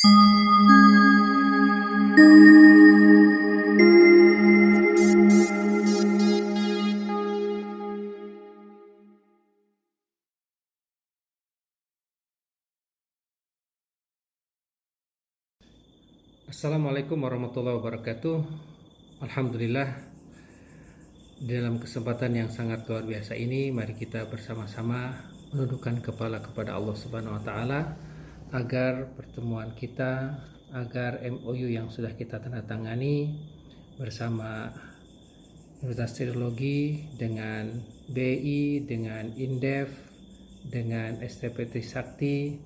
Assalamualaikum warahmatullahi wabarakatuh. Alhamdulillah, dalam kesempatan yang sangat luar biasa ini, mari kita bersama-sama menundukkan kepala kepada Allah Subhanahu wa taala agar pertemuan kita, agar MOU yang sudah kita tanda tangani bersama Universitas Teknologi dengan BI, dengan Indef, dengan STP Trisakti,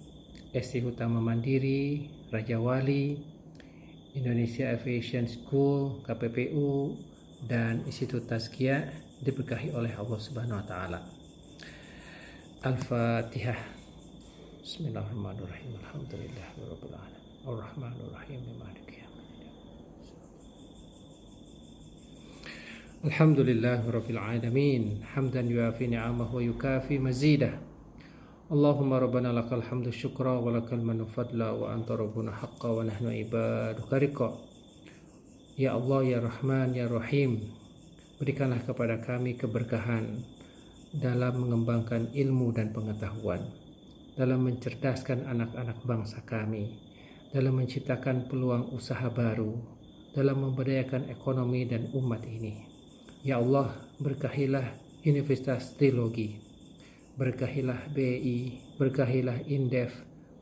ST Utama Mandiri, Raja Wali, Indonesia Aviation School, KPPU, dan Institut Tazkiyah diberkahi oleh Allah Subhanahu wa taala. Al-Fatihah. Bismillahirrahmanirrahim. Alhamdulillahirabbil alamin. Arrahmanirrahim. Maliki yaumiddin. Alhamdulillahirabbil alamin. Hamdan yuafi ni'amahu wa yukafi mazidah. Allahumma rabbana lakal hamdu syukra wa lakal manu fadla wa anta rabbuna haqqa wa nahnu ibaduka riqa. Ya Allah, ya Rahman, ya Rahim, berikanlah kepada kami keberkahan dalam mengembangkan ilmu dan pengetahuan, dalam mencerdaskan anak-anak bangsa kami, dalam menciptakan peluang usaha baru, dalam memberdayakan ekonomi dan umat ini. Ya Allah, berkahilah Universitas Trilogi, berkahilah BI, berkahilah Indef,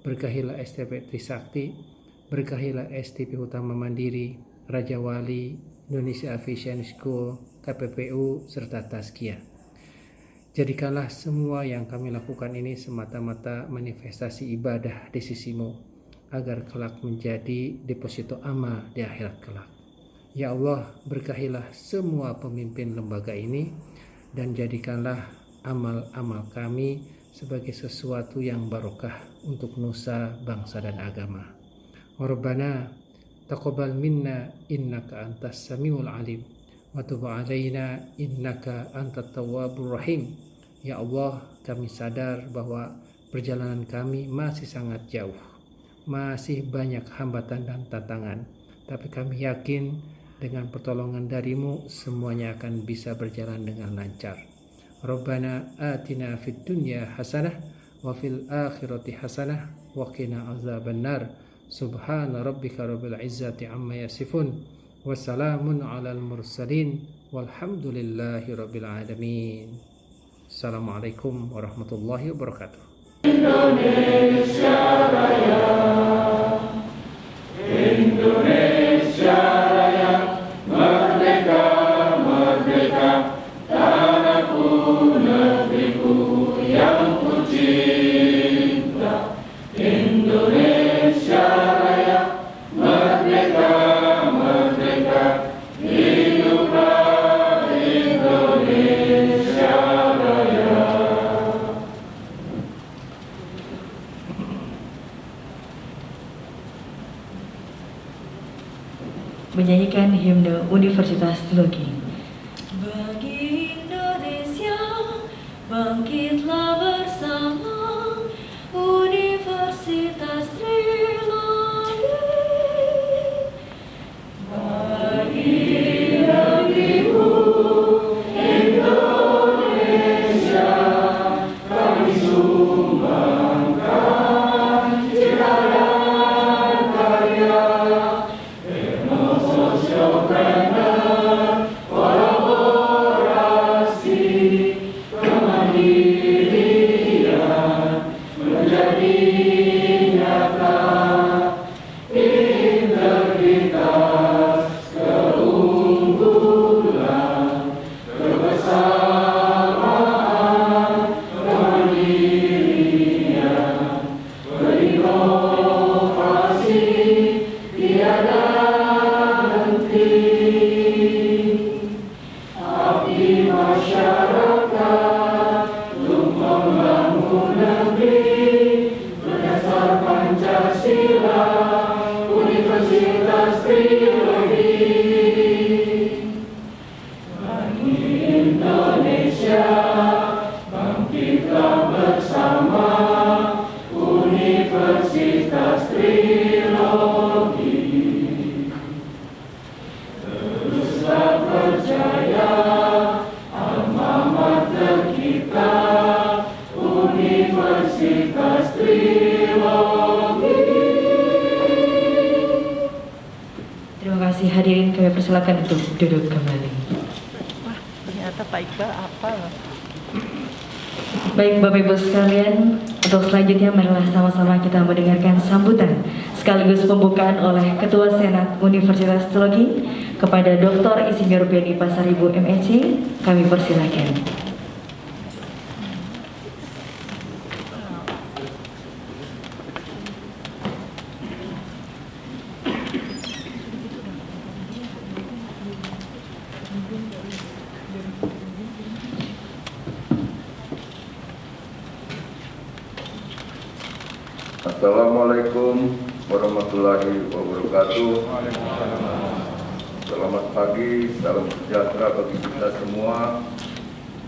berkahilah STP Trisakti, berkahilah STP Utama Mandiri, Raja Wali, Indonesia Aviation School, KPPU, serta Tazkiyah. Jadikanlah semua yang kami lakukan ini semata-mata manifestasi ibadah di sisimu, agar kelak menjadi deposito amal di akhirat kelak. Ya Allah, berkahilah semua pemimpin lembaga ini, dan jadikanlah amal-amal kami sebagai sesuatu yang barokah untuk nusa, bangsa, dan agama. Rabbana taqabbal minna innaka antas samiul alim wa tub alaina innaka antat tawwabur rahim. Ya Allah, kami sadar bahwa perjalanan kami masih sangat jauh, masih banyak hambatan dan tantangan, tapi kami yakin dengan pertolongan darimu semuanya akan bisa berjalan dengan lancar. Rabbana atina fid dunya hasanah wa fil akhirati hasanah wa qina azabannar. Subhana rabbika rabbil izzati amma yasifun wa salamun alal mursalin walhamdulillahi rabbil alamin. Assalamualaikum warahmatullahi wabarakatuh. Indonesia Raya, Indonesia Raya, merdeka, merdeka, tanahku, negeriku yang ku cinta. Indonesia Raya, merdeka, merdeka, hiduplah Indonesia Raya. Menyanyikan himne Universitas Teknologi. Bagi Indonesia, bangkitlah bersama, Universitas Trilogi. Bagi negeriku Indonesia, kami sumbangkan cita dan karya, ilmu sosiopreneur, kolaborasi, kemandirian. kasih hadirin, kami persilakan untuk duduk kembali. Wah, ternyata Pak Iqbal apa loh. Baik Bapak Ibu sekalian, untuk selanjutnya marilah sama-sama kita mendengarkan sambutan sekaligus pembukaan oleh Ketua Senat Universitas Teologi kepada Dr. Insinyur Benny Pasaribu MEC. Kami persilakan. Assalamualaikum warahmatullahi wabarakatuh. Selamat pagi, salam sejahtera bagi kita semua.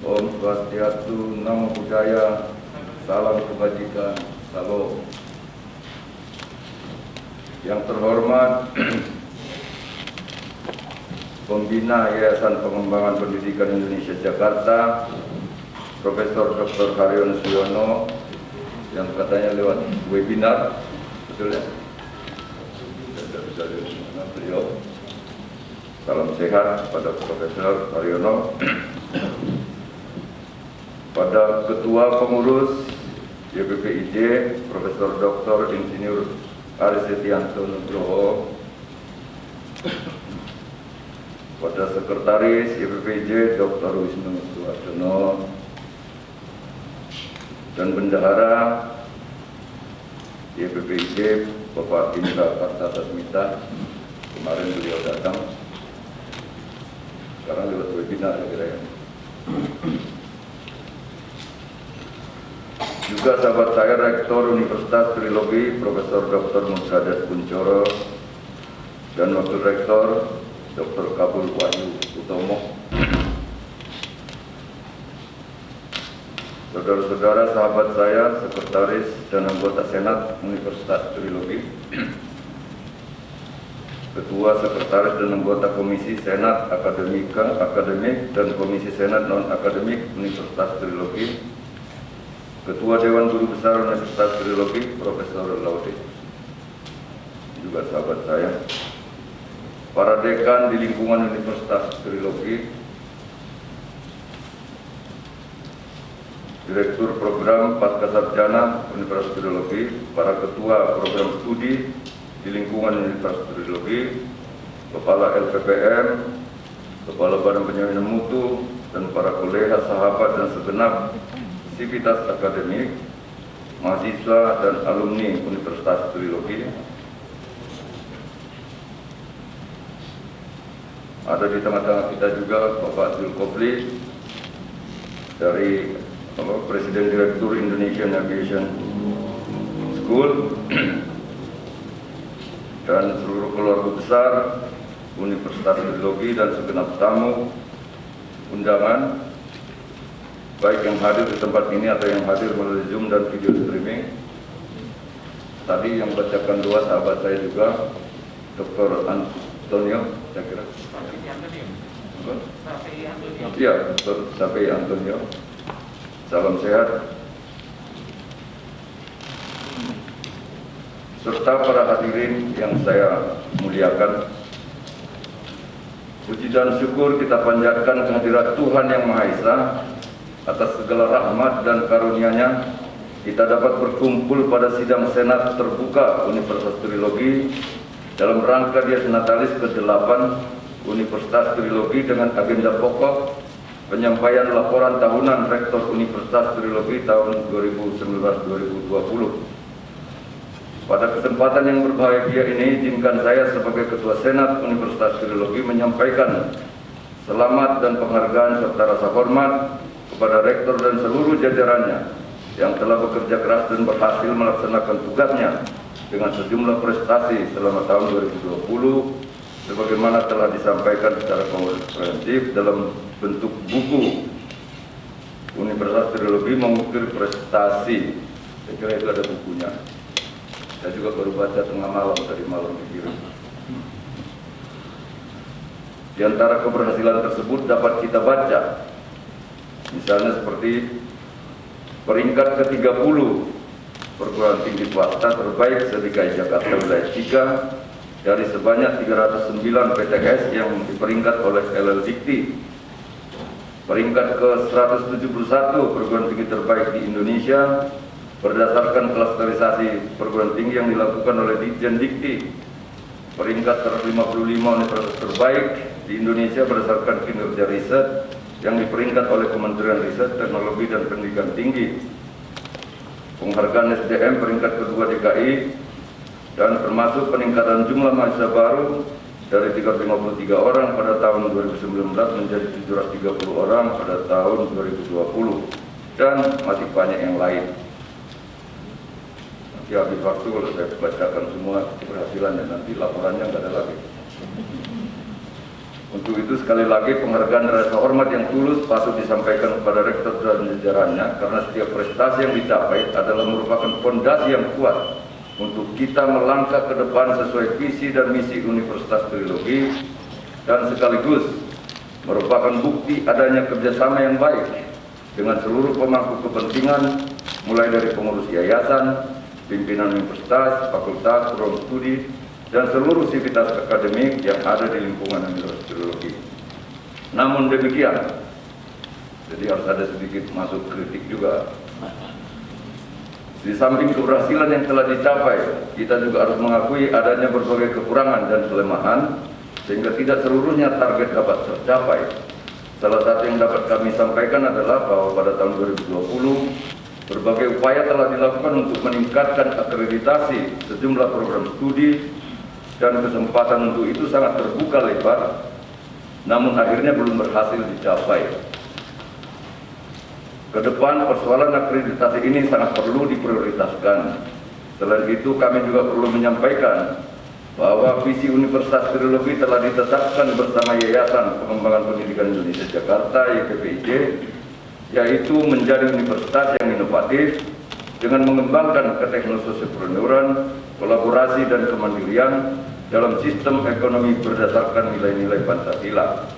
Om Swastiastu, Namo Buddhaya, salam kebajikan, salam. Yang terhormat Pembina Yayasan Pengembangan Pendidikan Indonesia Jakarta, Profesor Dr. Haryono Suyono, yang katanya lewat webinar, betul ya? Beliau. Salam sehat pada Profesor Haryono, pada Ketua Pengurus YPPIJ Profesor Dr. Insinyur Aris Setianto Nugroho, pada Sekretaris YPPIJ Dr. Wisnu Suwardono, dan Bendahara YPPIJ Bapak Indra Kartasasmita. Kemarin beliau datang, sekarang lewat webinar ya kira-kira. Juga sahabat saya Rektor Universitas Trilogi Profesor Dr. Mursadat Kuncoro dan Wakil Rektor Dr. Kabul Wahyu Utomo. Saudara-saudara sahabat saya, Sekretaris dan anggota Senat Universitas Trilogi, Ketua, Sekretaris dan anggota Komisi Senat Akademik dan Komisi Senat Non-Akademik Universitas Trilogi, Ketua Dewan Guru Besar Universitas Trilogi, Profesor Laude, juga sahabat saya, para dekan di lingkungan Universitas Trilogi, Direktur Program Pascasarjana Universitas Trilogi, para ketua program studi di lingkungan Universitas Trilogi, Kepala LPPM, Kepala Badan Penjaminan Mutu, dan para kolega, sahabat, dan segenap sivitas akademik, mahasiswa, dan alumni Universitas Trilogi. Ada di tengah-tengah kita juga Bapak Zulkifli dari Presiden Direktur Indonesian Aviation School, dan seluruh keluarga besar Universitas Trilogi dan segenap tamu undangan, baik yang hadir di tempat ini atau yang hadir melalui Zoom dan video streaming. Tadi yang bacakan doa sahabat saya juga, Dr. Antonio, saya kira. Iya, Dr. Safi Antonio. Salam sehat. Serta para hadirin yang saya muliakan, puji dan syukur kita panjatkan kehadirat Tuhan Yang Maha Esa atas segala rahmat dan karunia-Nya. Kita dapat berkumpul pada sidang Senat terbuka Universitas Trilogi dalam rangka Dies Natalis ke-8 Universitas Trilogi dengan agenda pokok penyampaian laporan tahunan Rektor Universitas Trilogi tahun 2019-2020. Pada kesempatan yang berbahagia ini, izinkan saya sebagai Ketua Senat Universitas Trilogi menyampaikan selamat dan penghargaan serta rasa hormat kepada Rektor dan seluruh jajarannya yang telah bekerja keras dan berhasil melaksanakan tugasnya dengan sejumlah prestasi selama tahun 2020, sebagaimana telah disampaikan secara komprehensif dalam bentuk buku Universitas Trilogi Mengukir Prestasi. Saya kira itu ada bukunya. Saya juga baru baca tengah malam, tadi malam dikirim. Di antara keberhasilan tersebut dapat kita baca, misalnya seperti peringkat ke-30 perguruan tinggi swasta terbaik se-DKI Jakarta wilayah 3 dari sebanyak 309 PTS yang diperingkat oleh LL Dikti. Peringkat ke-171 perguruan tinggi terbaik di Indonesia berdasarkan klasterisasi perguruan tinggi yang dilakukan oleh Ditjen Dikti. Peringkat 155 universitas terbaik di Indonesia berdasarkan kinerja riset yang diperingkat oleh Kementerian Riset, Teknologi dan Pendidikan Tinggi. Penghargaan SDM peringkat kedua DKI dan termasuk peningkatan jumlah mahasiswa baru dari 353 orang pada tahun 2019 menjadi 730 orang pada tahun 2020 dan masih banyak yang lain. Nanti habis waktu kalau saya bacakan semua keberhasilan dan nanti laporannya nggak ada lagi. Untuk itu sekali lagi penghargaan dan rasa hormat yang tulus patut disampaikan kepada rektor dan jajarannya karena setiap prestasi yang dicapai adalah merupakan fondasi yang kuat untuk kita melangkah ke depan sesuai visi dan misi Universitas Trilogi dan sekaligus merupakan bukti adanya kerjasama yang baik dengan seluruh pemangku kepentingan mulai dari pengurus yayasan, pimpinan universitas, fakultas, program studi, dan seluruh sivitas akademik yang ada di lingkungan Universitas Trilogi. Namun demikian, jadi harus ada sedikit masuk kritik juga. Di samping keberhasilan yang telah dicapai, kita juga harus mengakui adanya berbagai kekurangan dan kelemahan, sehingga tidak seluruhnya target dapat tercapai. Salah satu yang dapat kami sampaikan adalah bahwa pada tahun 2020, berbagai upaya telah dilakukan untuk meningkatkan akreditasi sejumlah program studi, dan kesempatan untuk itu sangat terbuka lebar, namun akhirnya belum berhasil dicapai. Kedepan persoalan akreditasi ini sangat perlu diprioritaskan. Selain itu kami juga perlu menyampaikan bahwa visi Universitas Trilogi telah ditetapkan bersama Yayasan Pengembangan Pendidikan Indonesia Jakarta (YPPIJ), yaitu menjadi universitas yang inovatif dengan mengembangkan keteknososialpreneuran, kolaborasi dan kemandirian dalam sistem ekonomi berdasarkan nilai-nilai Pancasila.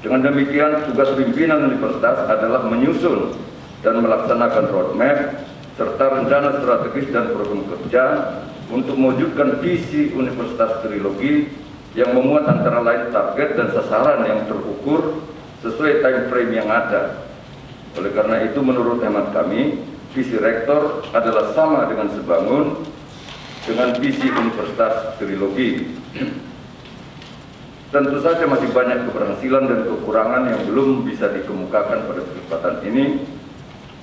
Dengan demikian, tugas pimpinan universitas adalah menyusun dan melaksanakan roadmap serta rencana strategis dan program kerja untuk mewujudkan visi Universitas Trilogi yang memuat antara lain target dan sasaran yang terukur sesuai time frame yang ada. Oleh karena itu, menurut hemat kami, visi rektor adalah sama dengan sebangun dengan visi Universitas Trilogi. Tentu saja masih banyak keberhasilan dan kekurangan yang belum bisa dikemukakan pada kesempatan ini.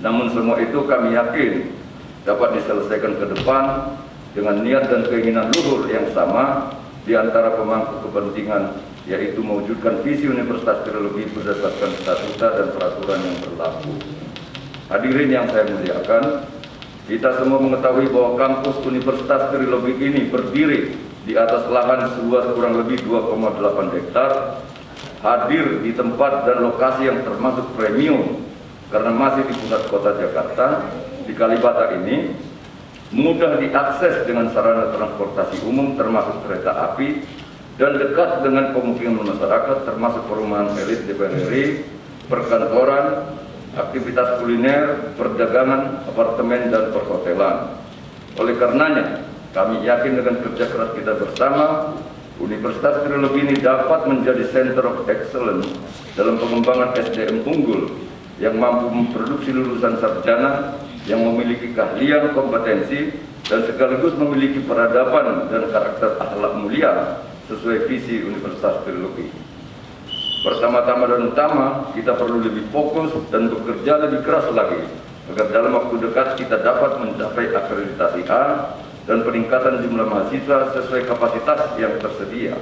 Namun semua itu kami yakin dapat diselesaikan ke depan dengan niat dan keinginan luhur yang sama di antara pemangku kepentingan, yaitu mewujudkan visi Universitas Trilogi berdasarkan statuta dan peraturan yang berlaku. Hadirin yang saya muliakan, kita semua mengetahui bahwa kampus Universitas Trilogi ini berdiri di atas lahan seluas kurang lebih 2,8 hektar, hadir di tempat dan lokasi yang termasuk premium karena masih di pusat kota Jakarta. Di Kalibata ini mudah diakses dengan sarana transportasi umum termasuk kereta api dan dekat dengan pemukiman masyarakat termasuk perumahan elit DPR RI, perkantoran, aktivitas kuliner, perdagangan, apartemen, dan perhotelan. Oleh karenanya, kami yakin dengan kerja keras kita bersama, Universitas Trilogi ini dapat menjadi Center of Excellence dalam pengembangan SDM unggul yang mampu memproduksi lulusan sarjana yang memiliki keahlian, kompetensi, dan sekaligus memiliki peradaban dan karakter akhlak mulia sesuai visi Universitas Trilogi. Pertama-tama dan utama, kita perlu lebih fokus dan bekerja lebih keras lagi agar dalam waktu dekat kita dapat mencapai akreditasi A dan peningkatan jumlah mahasiswa sesuai kapasitas yang tersedia.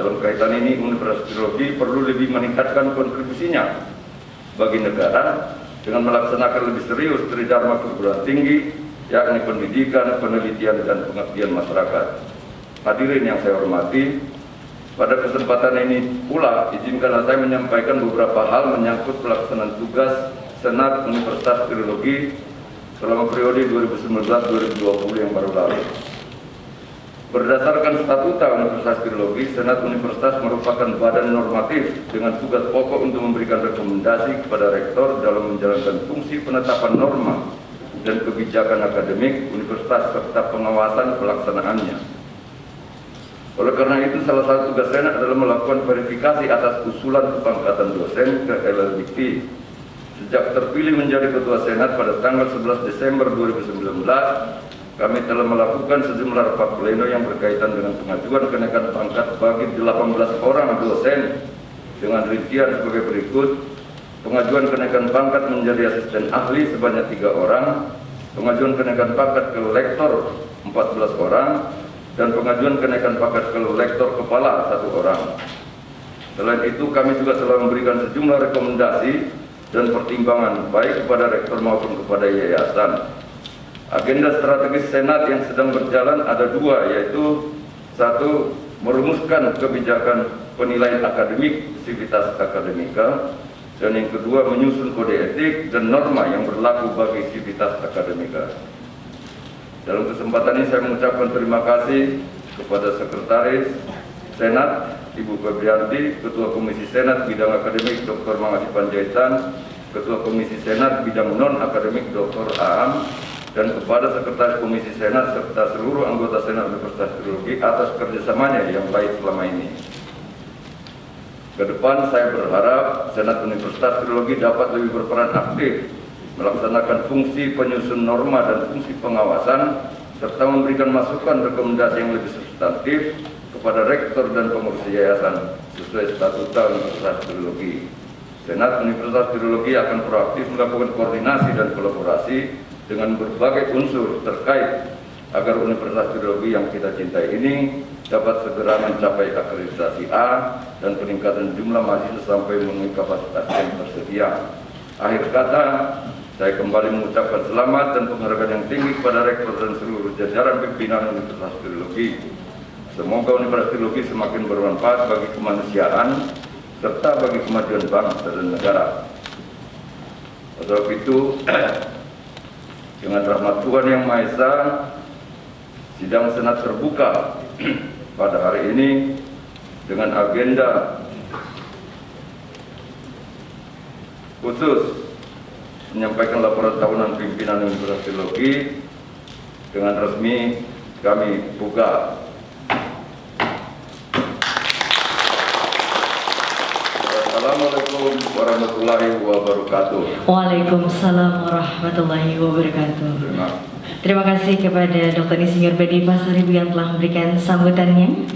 Dalam kaitan ini, Universitas Trilogi perlu lebih meningkatkan kontribusinya bagi negara dengan melaksanakan lebih serius tridharma perguruan tinggi, yakni pendidikan, penelitian, dan pengabdian masyarakat. Hadirin yang saya hormati, pada kesempatan ini pula izinkanlah saya menyampaikan beberapa hal menyangkut pelaksanaan tugas Senat Universitas Trilogi selama periode 2019-2020 yang baru lalu. Berdasarkan statuta Universitas Trilogi, Senat Universitas merupakan badan normatif dengan tugas pokok untuk memberikan rekomendasi kepada rektor dalam menjalankan fungsi penetapan norma dan kebijakan akademik universitas serta pengawasan pelaksanaannya. Oleh karena itu, salah satu tugas Senat adalah melakukan verifikasi atas usulan kepangkatan dosen ke LLBT. Sejak terpilih menjadi Ketua Senat pada tanggal 11 Desember 2019, kami telah melakukan sejumlah rapat pleno yang berkaitan dengan pengajuan kenaikan pangkat bagi 18 orang dosen dengan rincian sebagai berikut: pengajuan kenaikan pangkat menjadi asisten ahli sebanyak 3 orang, pengajuan kenaikan pangkat ke lektor 14 orang, dan pengajuan kenaikan pangkat ke lektor kepala 1 orang. Selain itu, kami juga telah memberikan sejumlah rekomendasi dan pertimbangan baik kepada rektor maupun kepada yayasan. Agenda strategis Senat yang sedang berjalan ada 2, yaitu 1. Merumuskan kebijakan penilaian akademik sivitas akademika, dan yang kedua menyusun kode etik dan norma yang berlaku bagi sivitas akademika. Dalam kesempatan ini saya mengucapkan terima kasih kepada Sekretaris Senat Ibu Febrianti, Ketua Komisi Senat Bidang Akademik Dr. Mangati Panjaitan, Ketua Komisi Senat Bidang Non-Akademik Dr. Aam, dan kepada Sekretaris Komisi Senat serta seluruh anggota Senat Universitas Filologi atas kerjasamanya yang baik selama ini. Kedepan saya berharap Senat Universitas Filologi dapat lebih berperan aktif melaksanakan fungsi penyusun norma dan fungsi pengawasan, serta memberikan masukan rekomendasi yang lebih substantif kepada rektor dan pengurus yayasan sesuai statuta Universitas Filologi. Senat Universitas Filologi akan proaktif melakukan koordinasi dan kolaborasi dengan berbagai unsur terkait agar Universitas Filologi yang kita cintai ini dapat segera mencapai akreditasi A dan peningkatan jumlah mahasiswa sampai memenuhi kapasitas yang tersedia. Akhir kata, saya kembali mengucapkan selamat dan penghargaan yang tinggi kepada rektor dan seluruh jajaran pimpinan Universitas Filologi. Semoga Universitas Filologi semakin bermanfaat bagi kemanusiaan serta bagi kemajuan bangsa dan negara. Oleh sebab itu, dengan rahmat Tuhan Yang Maha Esa, sidang Senat terbuka pada hari ini dengan agenda khusus menyampaikan laporan tahunan pimpinan Universitas Filologi. Dengan resmi kami buka. Assalamualaikum warahmatullahi wabarakatuh. Waalaikumsalam warahmatullahi wabarakatuh. Terima kasih kepada Dr. Insinyur Bedi Pasaribu yang telah memberikan sambutannya.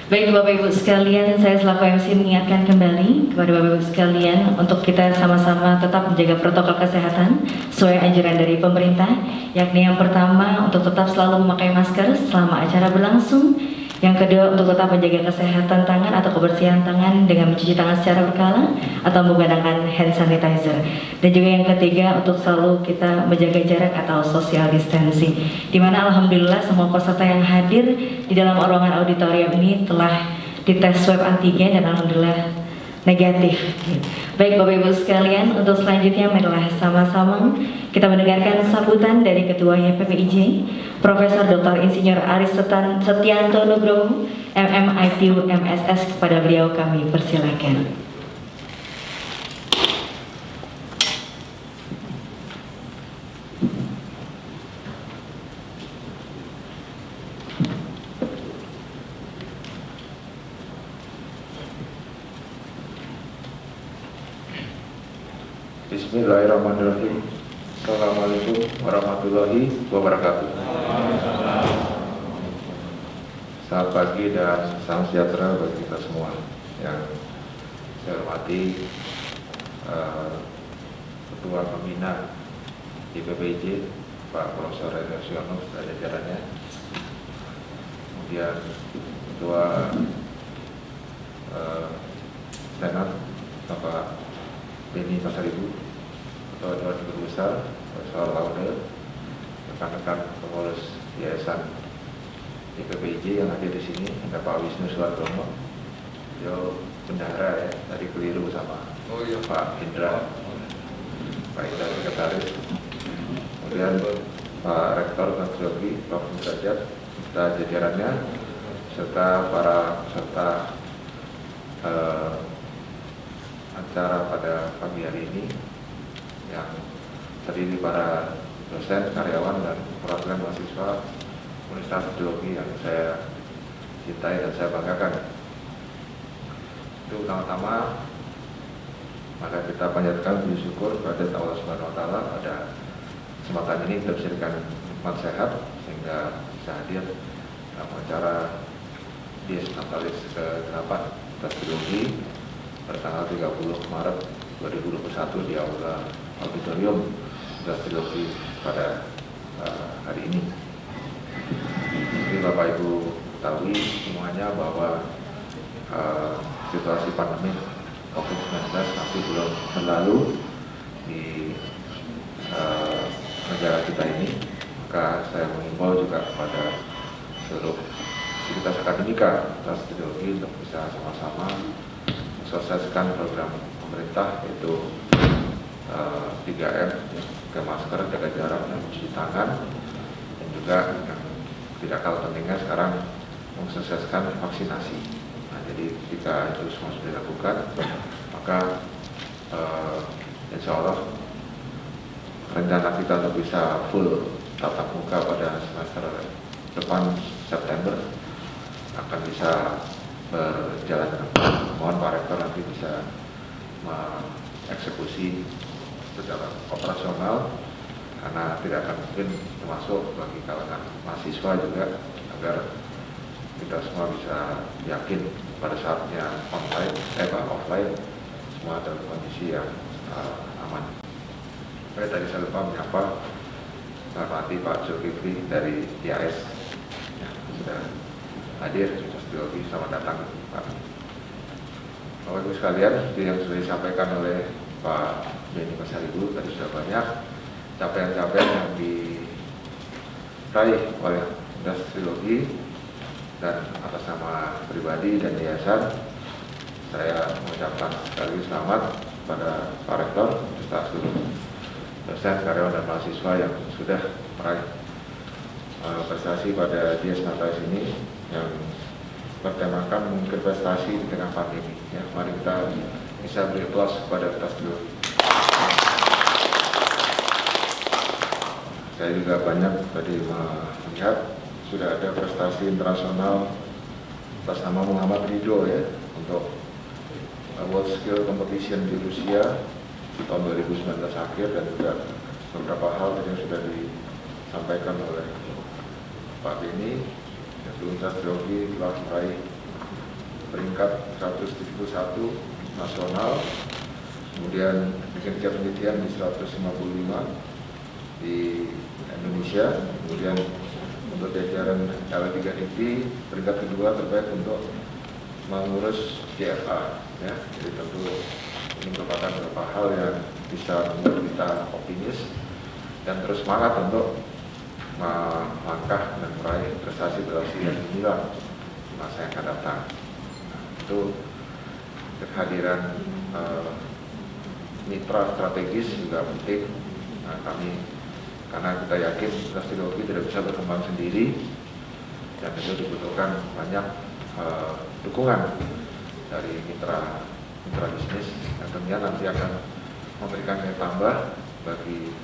Baik Bapak Ibu sekalian, saya selaku MC mengingatkan kembali kepada Bapak Ibu sekalian untuk kita sama-sama tetap menjaga protokol kesehatan sesuai anjuran dari pemerintah, yakni yang pertama untuk tetap selalu memakai masker selama acara berlangsung. Yang kedua, untuk tetap menjaga kesehatan tangan atau kebersihan tangan dengan mencuci tangan secara berkala atau menggunakan hand sanitizer. Dan juga yang ketiga, untuk selalu kita menjaga jarak atau social distancing. Di mana alhamdulillah semua peserta yang hadir di dalam ruangan auditorium ini telah dites swab antigen dan alhamdulillah negatif. Baik Bapak Ibu sekalian, untuk selanjutnya marilah sama-sama kita mendengarkan sambutan dari Ketua YPPIJ, Profesor Dr. Insinyur Aris Setianto Nugroho, MM ITU MSS. Kepada beliau kami persilakan. Bismillahirrahmanirrahim. Assalamualaikum warahmatullahi wabarakatuh. Selamat pagi dan salam sejahtera bagi kita semua. Yang saya hormati Ketua Pembina YPPIJ Pak Profesor Reno Siono dan jajarannya, kemudian Ketua Senat Bapak Beni Pasaribu, Ketua Dewan Guru Besar Profesor Laudel, rekan-rekan pengurus Yayasan YPPIJ yang hadir di sini, ada Pak Wisnu Suwardono, beliau bendahara ya, tadi keliru sama Pak Indra, Pak Indra Sekretaris, kemudian Pak Rektor dan Filologi, Pak Derajat, dan jajarannya, serta para peserta acara pada pagi hari ini yang terdiri para dosen, karyawan, dan perwakilan mahasiswa Universitas Filologi yang saya cintai dan saya banggakan. Itu utama-tama, maka kita panjatkan puji syukur kepada Allah Subhanahu Wa Taala pada kesempatan ini kita bisa diberikan nikmat sehat sehingga bisa hadir dalam acara Dies Natalis ke-8 Trilogi pada tanggal 30 Maret 2021 di Aula Auditorium Trilogi pada hari ini. Jadi Bapak Ibu ketahui semuanya bahwa situasi pandemi COVID-19 masih belum berlalu di negara kita ini, maka saya mengimbau juga kepada seluruh aktivitas akademika atas Trilogi untuk bisa sama-sama mensukseskan program pemerintah yaitu 3M, pakai masker, jaga jarak, dan cuci tangan, dan juga yang tidak kalah pentingnya sekarang mensukseskan vaksinasi. Nah, jadi jika itu semua sudah dilakukan, maka insya Allah rencana kita untuk bisa full tatap muka pada semester depan September akan bisa berjalan dengan baik. Mohon Pak Rektor nanti bisa mengeksekusi secara operasional, karena tidak akan mungkin termasuk bagi kalangan mahasiswa juga, agar kita semua bisa yakin pada saatnya offline semua dalam kondisi yang aman. Tadi saya lupa menyapa Hormati Pak Zulkifli dari IAS ya, sudah hadir, sudah Trilogi. Selamat datang Pak. Bapak Ibu sekalian, yang sudah disampaikan oleh Pak Benny Pasaribu tadi sudah banyak capaian-capaian yang diraih oleh Trilogi, dan atas nama pribadi dan yayasan saya mengucapkan sekali selamat pada Pak Rektor beserta seluruh dosen, karyawan, dan mahasiswa yang sudah meraih prestasi pada Dies Natalis ini yang bertemakan mungkin prestasi di tengah pandemi. Ya, mari kita bisa beri aplaus kepada kita dulu. Saya juga banyak tadi melihat sudah ada prestasi internasional atas nama Muhammad Ridho ya, untuk World Skill Competition di Rusia di tahun 2019 akhir, dan juga beberapa hal yang sudah disampaikan oleh Pak Benny. Trilogi telah meraih peringkat 171 nasional, kemudian bikin penelitian di 155 di Indonesia, kemudian untuk jajaran L3IP peringkat kedua terbaik untuk mengurus JFA ya. Jadi tentu ini merupakan beberapa hal yang bisa membuat kita optimis dan terus semangat untuk melangkah dan meraih prestasi-prestasi yang gemilang di masa yang akan datang. Nah, itu kehadiran mitra strategis juga penting. Nah, karena kita yakin Trilogi tidak bisa berkembang sendiri, dan itu dibutuhkan banyak dukungan dari mitra bisnis yang tentunya nanti akan memberikan nilai tambah bagi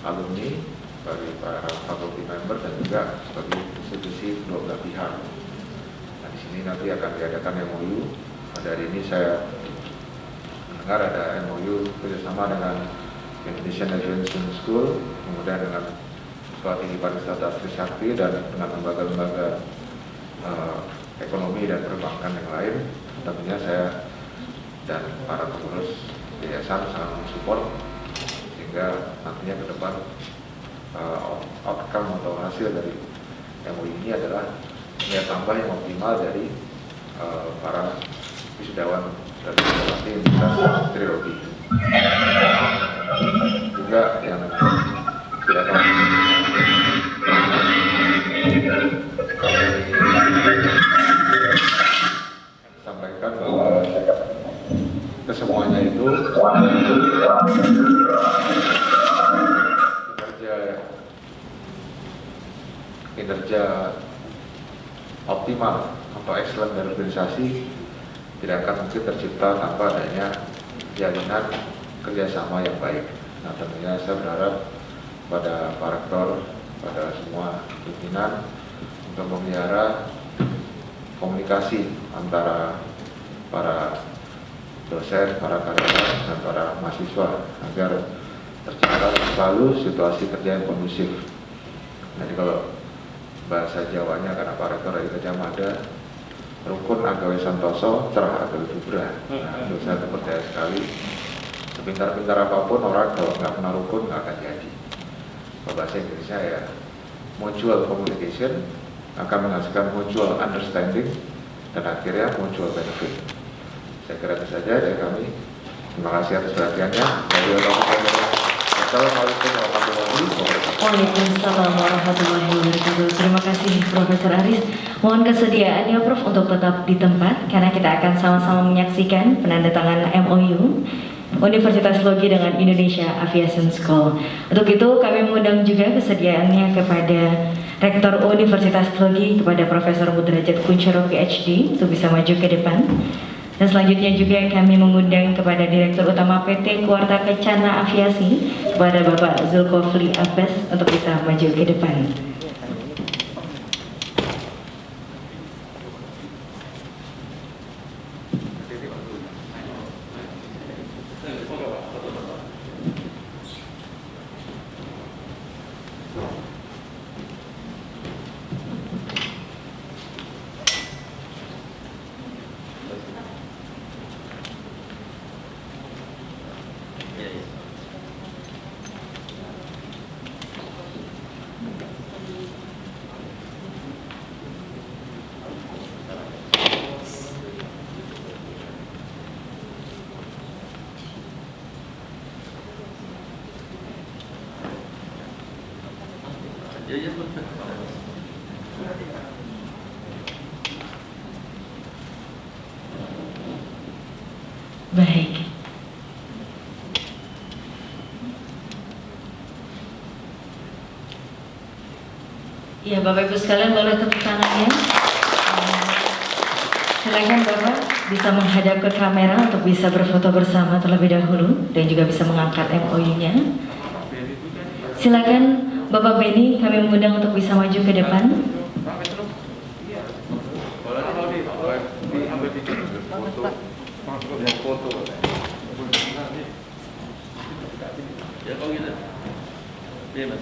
alumni, bagi para faculty member, dan juga bagi institusi kedua belah pihak. Nah, di sini nanti akan diadakan MOU. Pada hari ini saya mendengar ada MOU kerjasama dengan Indonesian Aviation School, kemudian dengan Sekolah Tinggi Pariwisata Trisakti, dan dengan lembaga-lembaga ekonomi dan perbankan yang lain. Tentunya saya dan para pengurus yayasan sangat mensupport, sehingga nantinya ke depan outcome atau hasil dari MOU ini adalah nilai tambah yang optimal dari para wisudawan dari Universitas Trilogi. Juga yang tidak kami sampaikan bahwa kesemuanya itu kinerja optimal atau excellent dari organisasi tidak akan mungkin tercipta tanpa adanya jalinan kerjasama yang baik. Nah, tentunya saya berharap pada Pak Rektor, pada semua pimpinan untuk memelihara komunikasi antara para dosen, para karyawan, dan para mahasiswa agar tercipta selalu situasi kerja yang kondusif. Jadi kalau bahasa Jawanya, karena Pak Rektor dari Gajah Mada, rukun agawe santoso, cerah agawe dubra. Nah, menurut saya itu percaya sekali. Sepintar-pintar apapun orang kalau nggak pernah rukun nggak akan jadi. Kalau bahasa Inggrisnya ya mutual communication akan menghasilkan mutual understanding dan akhirnya mutual benefit. Saya kira itu saja dari kami. Terima kasih atas perhatiannya. Assalamualaikum warahmatullahi wabarakatuh. Waalaikumsalam warahmatullahi wabarakatuh. Terima kasih Profesor Aris. Mohon kesediaannya Prof untuk tetap di tempat karena kita akan sama-sama menyaksikan penandatanganan MOU Universitas Logi dengan Indonesia Aviation School. Untuk itu kami mengundang juga kesediaannya kepada Rektor Universitas Logi, kepada Profesor Mudrajat Kuncoro PhD untuk bisa maju ke depan. Dan selanjutnya juga kami mengundang kepada Direktur Utama PT Kuarta Kencana Aviasi, kepada Bapak Zulkifli Abbas untuk bisa maju ke depan. Baik. Ya, Bapak Ibu sekalian, boleh tepuk tangannya. Silakan Bapak bisa menghadap ke kamera untuk bisa berfoto bersama terlebih dahulu dan juga bisa mengangkat MOU-nya. Silakan Bapak Beni, kami mengundang untuk bisa maju ke depan. Ya kalau gitu. Iya, Mas.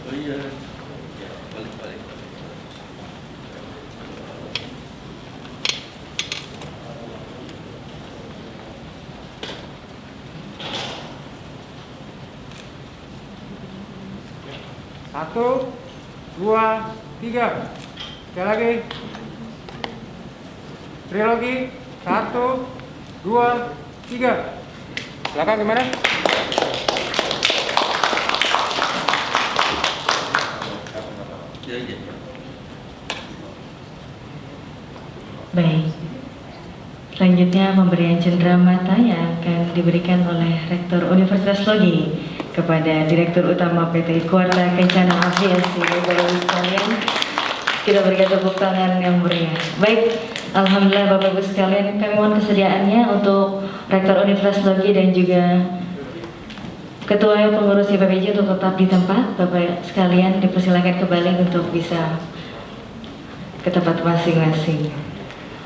Oh iya. Ya, balik. Satu, dua, tiga. Sekali lagi. Trilogi. Satu, dua, tiga. Silakan gimana? Ya. Baik. Selanjutnya pemberian cenderamata yang akan diberikan oleh Rektor Universitas Logi kepada Direktur Utama PT Kuarta Kencana Aviasi. Bapak Ibu sekalian, kita berikan tepuk tangan yang meriah. Baik, alhamdulillah Bapak Ibu sekalian, kami mohon kesediaannya untuk Rektor Universitas Logi dan juga Ketua Pengurus IPPJ untuk tetap di tempat. Bapak sekalian dipersilakan kembali untuk bisa ke tempat masing-masing.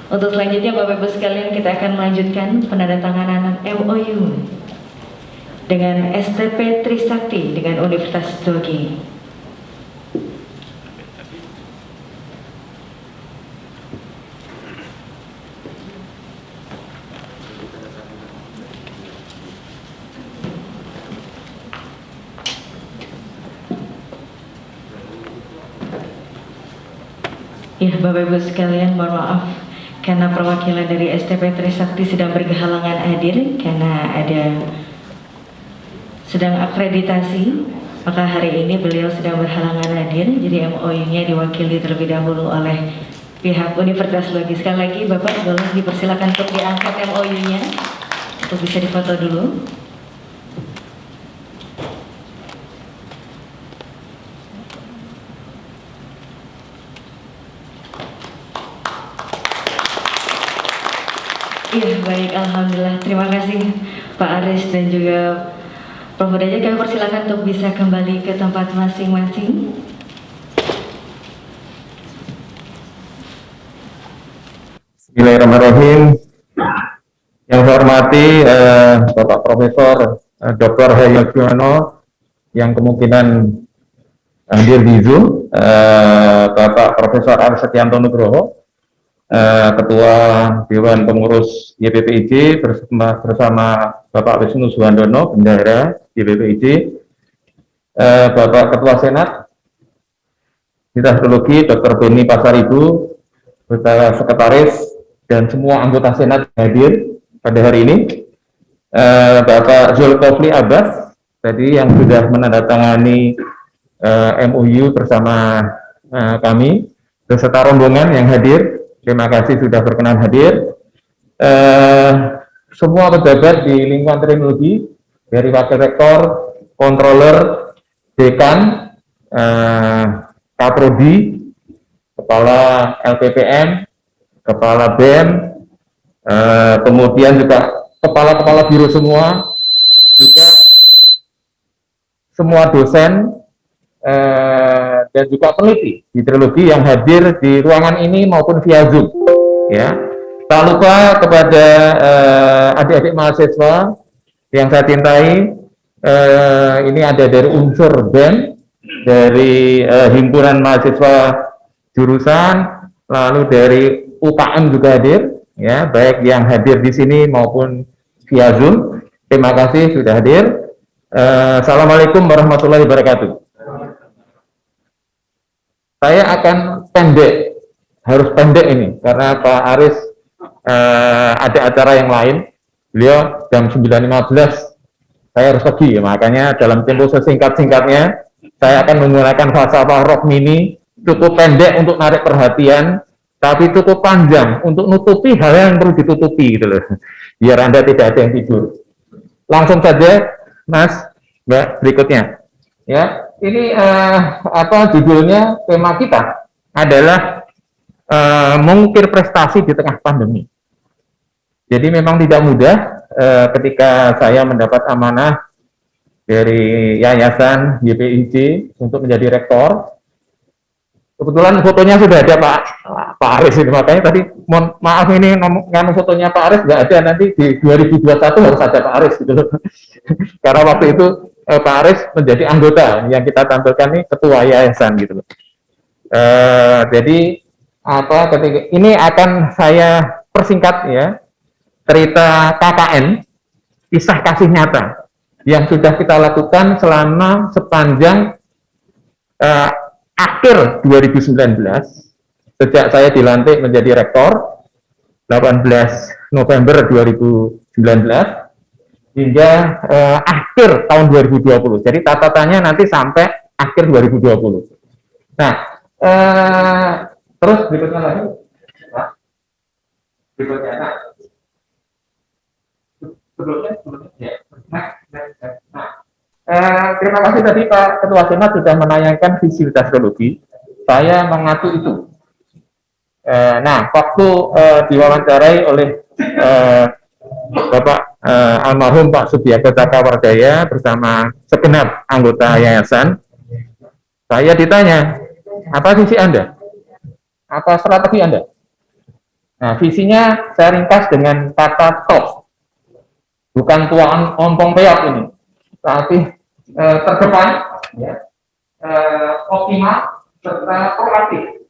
Untuk selanjutnya Bapak Ibu sekalian, kita akan melanjutkan penandatanganan MOU dengan STP Trisakti dengan Universitas Logi. Ya, Bapak Ibu sekalian, mohon maaf karena perwakilan dari STP Trisakti sedang berkehalangan hadir karena sedang akreditasi, maka hari ini beliau sedang berhalangan hadir. Jadi MOU-nya diwakili terlebih dahulu oleh pihak Universitas Logi. Sekali lagi Bapak boleh dipersilakan untuk diangkat MOU-nya untuk bisa difoto dulu. Iya, baik, alhamdulillah. Terima kasih Pak Aris dan juga Prof. Hudayat, kami persilakan untuk bisa kembali ke tempat masing-masing. Bismillahirrahmanirrahim. Yang saya hormati Bapak Profesor Dr. Hayagiono yang kemungkinan hadir di Zoom, Bapak Profesor Aris Setianto Nugroho, Ketua Dewan Pengurus YPPIJ bersama Bapak Wisnu Suwandono, Bendahara YPPIJ, Bapak Ketua Senat Hidrologi Dr. Beni Pasaribu, beserta Sekretaris dan semua anggota Senat hadir pada hari ini, Bapak Zulkifli Abbas tadi yang sudah menandatangani MOU bersama kami, beserta rombongan yang hadir, terima kasih sudah berkenan hadir. Semua pejabat di lingkungan teknologi dari Wakil Rektor, Controller, Dekan, Kaprodi, Kepala LPPM, Kepala BEM, kemudian juga kepala-kepala biro semua, juga semua dosen dan juga peneliti hidrologi yang hadir di ruangan ini maupun via Zoom. Ya, tak lupa kepada adik-adik mahasiswa yang saya cintai, ini ada dari unsur BEM, dari himpunan mahasiswa jurusan, lalu dari UKM juga hadir, ya, baik yang hadir di sini maupun via Zoom. Terima kasih sudah hadir. Assalamualaikum warahmatullahi wabarakatuh. Saya akan pendek, harus pendek ini, karena Pak Aris ada acara yang lain. Beliau jam 9.15, saya harus pergi, makanya dalam tempo sesingkat-singkatnya, saya akan menggunakan falsafah rock mini, cukup pendek untuk narik perhatian, tapi cukup panjang untuk nutupi hal yang perlu ditutupi gitu loh, biar Anda tidak ada yang tidur. Langsung saja, Mas, Mbak, berikutnya. Ya, ini judulnya, tema kita adalah mengukir prestasi di tengah pandemi. Jadi memang tidak mudah ketika saya mendapat amanah dari Yayasan YPIJ untuk menjadi rektor. Kebetulan fotonya sudah ada Pak Aris ini, makanya tadi mohon maaf ini nganu fotonya Pak Aris nggak ada, nanti di 2021 harus ada Pak Aris gitu. Karena waktu itu Pak Aris menjadi anggota yang kita tampilkan nih, ketua yayasan gitu. Jadi ketika ini akan saya persingkat ya, cerita KKN, kisah kasih nyata yang sudah kita lakukan selama sepanjang akhir 2019, sejak saya dilantik menjadi rektor 18 November 2019 hingga akhir tahun 2020. Jadi catatannya nanti sampai akhir 2020. Nah, terus berikutnya lagi, berikutnya. Nah, sebelumnya ya. Terima kasih tadi Pak Ketua Senat sudah menayangkan visi hidrologi. Saya mengaku itu. Nah, waktu diwawancarai oleh Bapak almarhum Pak Subiakto Cakrawardaya bersama segenap anggota yayasan, saya ditanya, apa visi Anda? Apa strategi Anda? Nah, visinya saya ringkas dengan kata TOP. Bukan tuaan ompong peot ini, tapi terdepan, ya, optimal serta proaktif.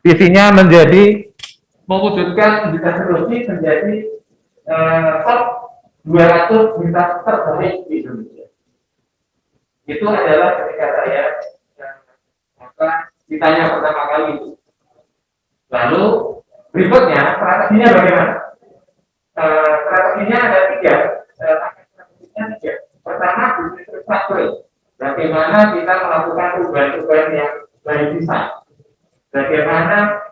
Visinya menjadi mewujudkan hidrologi menjadi top 200 lintas terbaik di Indonesia. Itu adalah ketika saya ditanya pertama kali itu. Lalu berikutnya strateginya bagaimana? Strateginya ada tiga. Pertama, bisnis restructuring. Bagaimana kita melakukan perubahan-perubahan yang baik desain. Bagaimana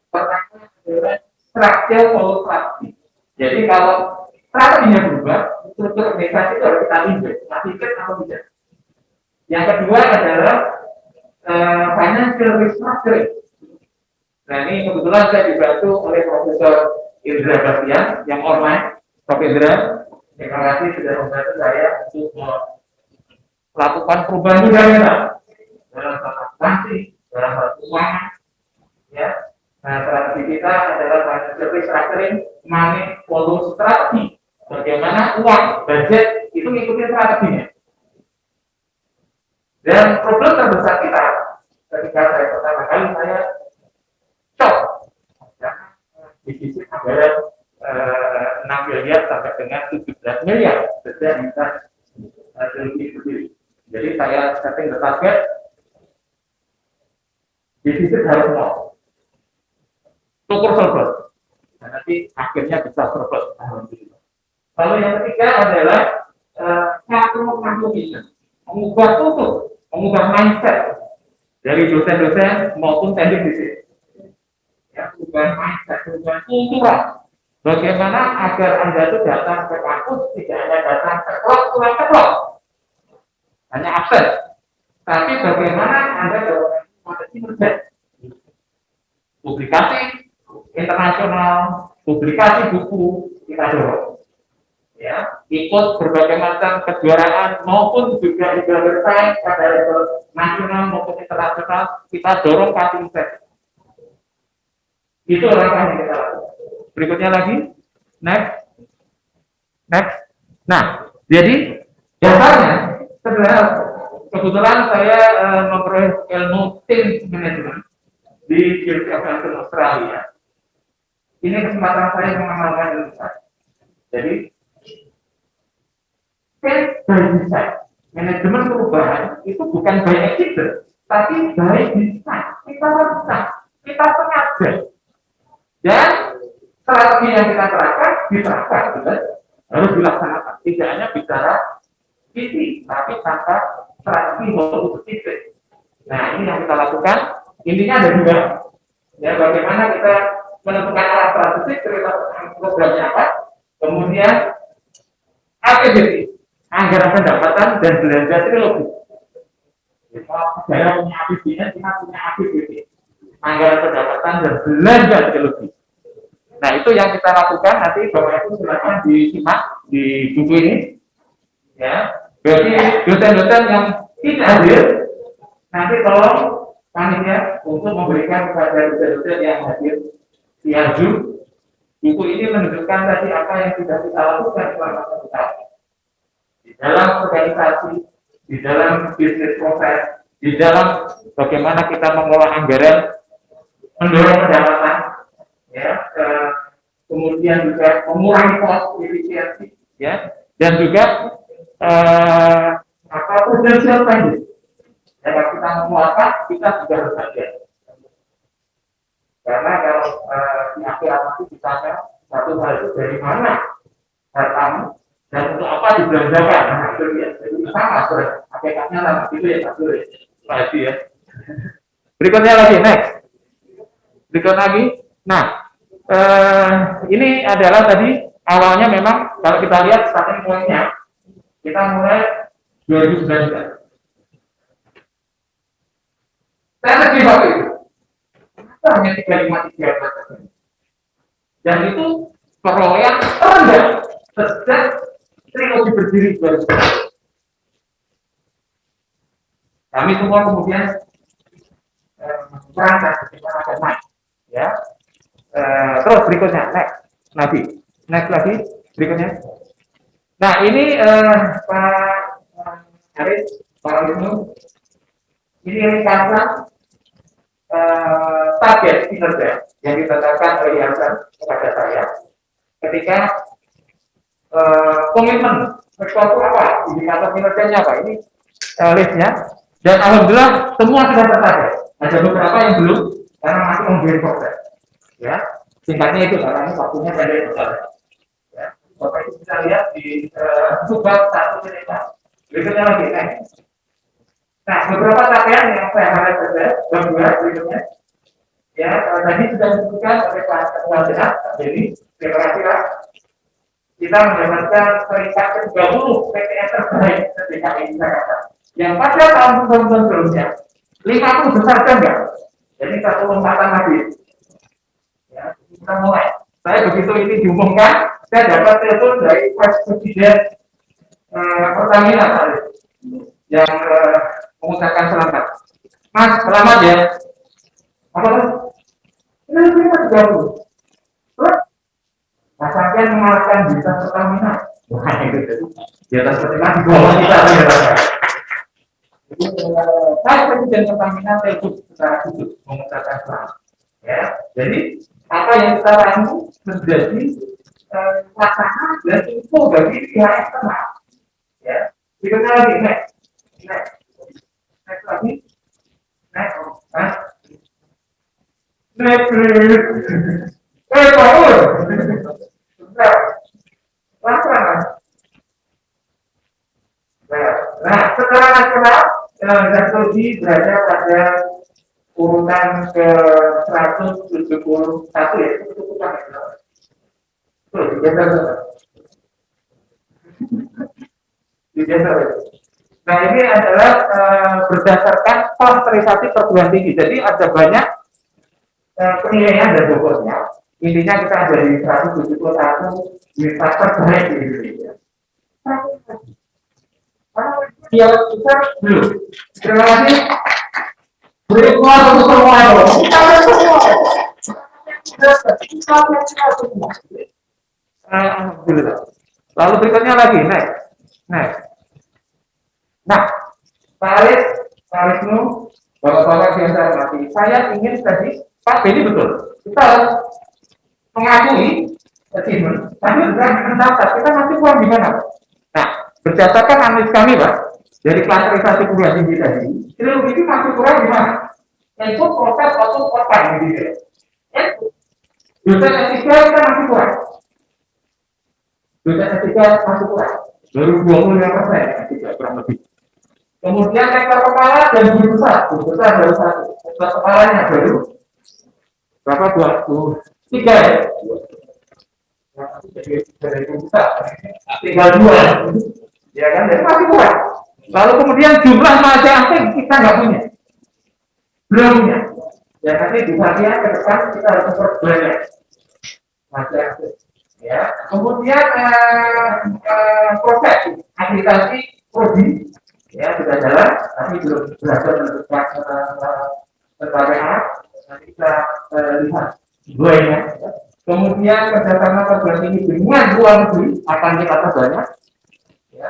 pertama adalah structure follow strategy. Jadi kalau strateginya berubah, struktur organisasi itu harus kita lihat, masihkan atau tidak. Yang kedua adalah financial restructuring. Nah, ini kebetulan saya dibantu oleh Profesor Indra Bastian yang online. Prof. Indra, terima kasih sudah membantu saya untuk melakukan perubahan budaya dalam transaksi, dalam hal keuangan, ya. Nah, strategi kita adalah financial restructuring, money follow strategi. Bagaimana uang, budget itu ngikutin strateginya. Dan problem terbesar kita ketika saya pertama kali saya shock, ya, defisit anggaran 6 miliar sampai dengan 17 miliar sejak kita sendiri. Jadi saya setting the target defisit harus nol, syukur surplus. Nah, nanti akhirnya bisa surplus. Lalu yang ketiga adalah transformation, mengubah kultur, mengubah mindset dari dosen-dosen maupun teknisi. Ya, mengubah mindset, mengubah kultur. Bagaimana agar Anda itu datang ke kampus tidak hanya datang ke kelas, pulang ke kelas, hanya absen, tapi bagaimana Anda dapat kinerja, publikasi internasional, publikasi buku kita dorong, ya, ikut berbagai macam kejuaraan maupun juga bersaing pada level nasional maupun internasional, kita dorong kasih insentif. Itu langkah yang kita lakukan. Berikutnya lagi, next. Nah, jadi dasarnya sebenarnya kebetulan saya memperoleh ilmu team management di University of Western Australia. Ini kesempatan saya mengamalkan ilmu saya. Jadi, change by design, manajemen perubahan itu bukan by accident, tapi by design. Kita lakukan, kita sengaja. Dan strategi yang kita diterapkan, harus dilaksanakan. Tidak hanya bicara visi, tapi tanpa strategi maupun titik. Nah, ini yang kita lakukan. Intinya ada dua. Ya, bagaimana kita menentukan arah strategis, programnya apa, kemudian APBD, anggaran pendapatan dan belanja trilogi. Saya punya APBD, kita punya APBD, anggaran pendapatan dan belanja trilogi. Nah, itu yang kita lakukan. Nanti Bapak Ibu silakan disimak di buku ini. Ya, bagi dosen-dosen yang tidak hadir, nanti tolong panitia untuk memberikan kepada dosen-dosen yang hadir via Zoom. Buku ini menunjukkan tadi apa yang sudah kita lakukan selama 1 tahun di dalam organisasi, di dalam bisnis proses, di dalam bagaimana kita mengelola anggaran, mendorong pendapatan, ya, kemudian juga mengurangi cost efisiensi, ya, dan juga potential spending. Ya, kalau kita mengeluarkan, kita juga harus bagian. Karena kalau di akhir nanti ditanya satu hal itu dari mana hartamu dan untuk apa dibelanjakan, nah itu dia. Jadi sama, hakikatnya sama itu ya Pak Suri. Lagi ya. Berikutnya lagi, next. Berikut lagi. Nah, ini adalah tadi awalnya memang kalau kita lihat starting point-nya, kita mulai 2019. Strategi waktu itu hanya 353 dan itu perolehan terendah sejak trilogi berdiri 2019. Kami semua kemudian merasa kita akan naik, ya. Terus berikutnya, next lagi berikutnya. Nah, ini Pak Haris, Pak Wisnu, ini ringkasan target kinerja yang ditetapkan oleh Yayasan kepada saya ketika komitmen sesuatu apa, indikator kinerjanya apa, ini listnya, dan alhamdulillah semua sudah tertarget. Ada beberapa yang belum karena masih memberi proses, ya. Singkatnya itu karena ini waktunya pendek sekali. Ya, Bapak Ibu bisa lihat di subbab 1 cerita. Berikutnya lagi, Nah, beberapa capaian yang saya harap saja, berdua berikutnya. Ya, tadi sudah disebutkan oleh Pak Ketua Senat, jadi kira-kira kita mendapatkan peringkat ke-30 PTN terbaik ketika ini Jakarta. Yang pada tahun-tahun sebelumnya 50 besar kan enggak? Jadi satu lompatan lagi. Ya, kita mulai. Saya begitu ini diumumkan, saya dapat telepon dari Presiden Pertamina tadi yang mengucapkan selamat. Mas, selamat ya. Apa tuh? Ini kita 30. Terus, Mas Sakian mengalahkan Desa Pertamina. Wah, itu di atas Pertamina di bawah kita. Saya Presiden Pertamina telepon secara khusus mengucapkan selamat. Ya, jadi apa yang kita ramu menjadi wacana dan info bagi pihak eksternal. Ya, kita lagi next lagi next. Power. Langsung. Nah, secara nasional teknologi berada pada urutan ke 171 ya, itu cukup nasional. Digeser. Nah, ini adalah berdasarkan klasterisasi perguruan tinggi. Jadi ada banyak penilaian dan bobotnya. Intinya kita ada di 171 universitas terbaik di Indonesia. Dia kita belum. Terima kasih. Beri keluar untuk semua dong. Alhamdulillah. Lalu berikutnya lagi, next. Nah, Pak Arisnu, bapak-bapak yang saya hormati, saya ingin tadi, Pak Beni betul, kita harus mengakui achievement, tapi juga mencatat kita masih kurang di mana. Nah, berdasarkan analisis kami, Pak, dari klasterisasi perguruan tinggi tadi, ilmu ini masih kurang di mana? Yaitu proses output kota di sini. Dosen S3 kita masih kurang. Dosen S3 masih kurang. Baru 25% S3 kurang lebih. Kemudian rektor kepala dan guru besar baru satu. Rektor kepalanya baru berapa? 23 ya? Jadi guru besar tinggal 2. Ya kan? Jadi masih kurang. Lalu kemudian jumlah mahasiswa asing kita nggak punya. Belum punya. Ya nanti di bagian ke depan kita harus memperbanyak mahasiswa asing. Ya. Kemudian proses akreditasi prodi ya sudah jalan, tapi belum berhasil menentukan pencapaian. Nanti kita lihat duanya. Kemudian kerjasama perguruan tinggi dengan luar negeri akan kita perbanyak. Ya.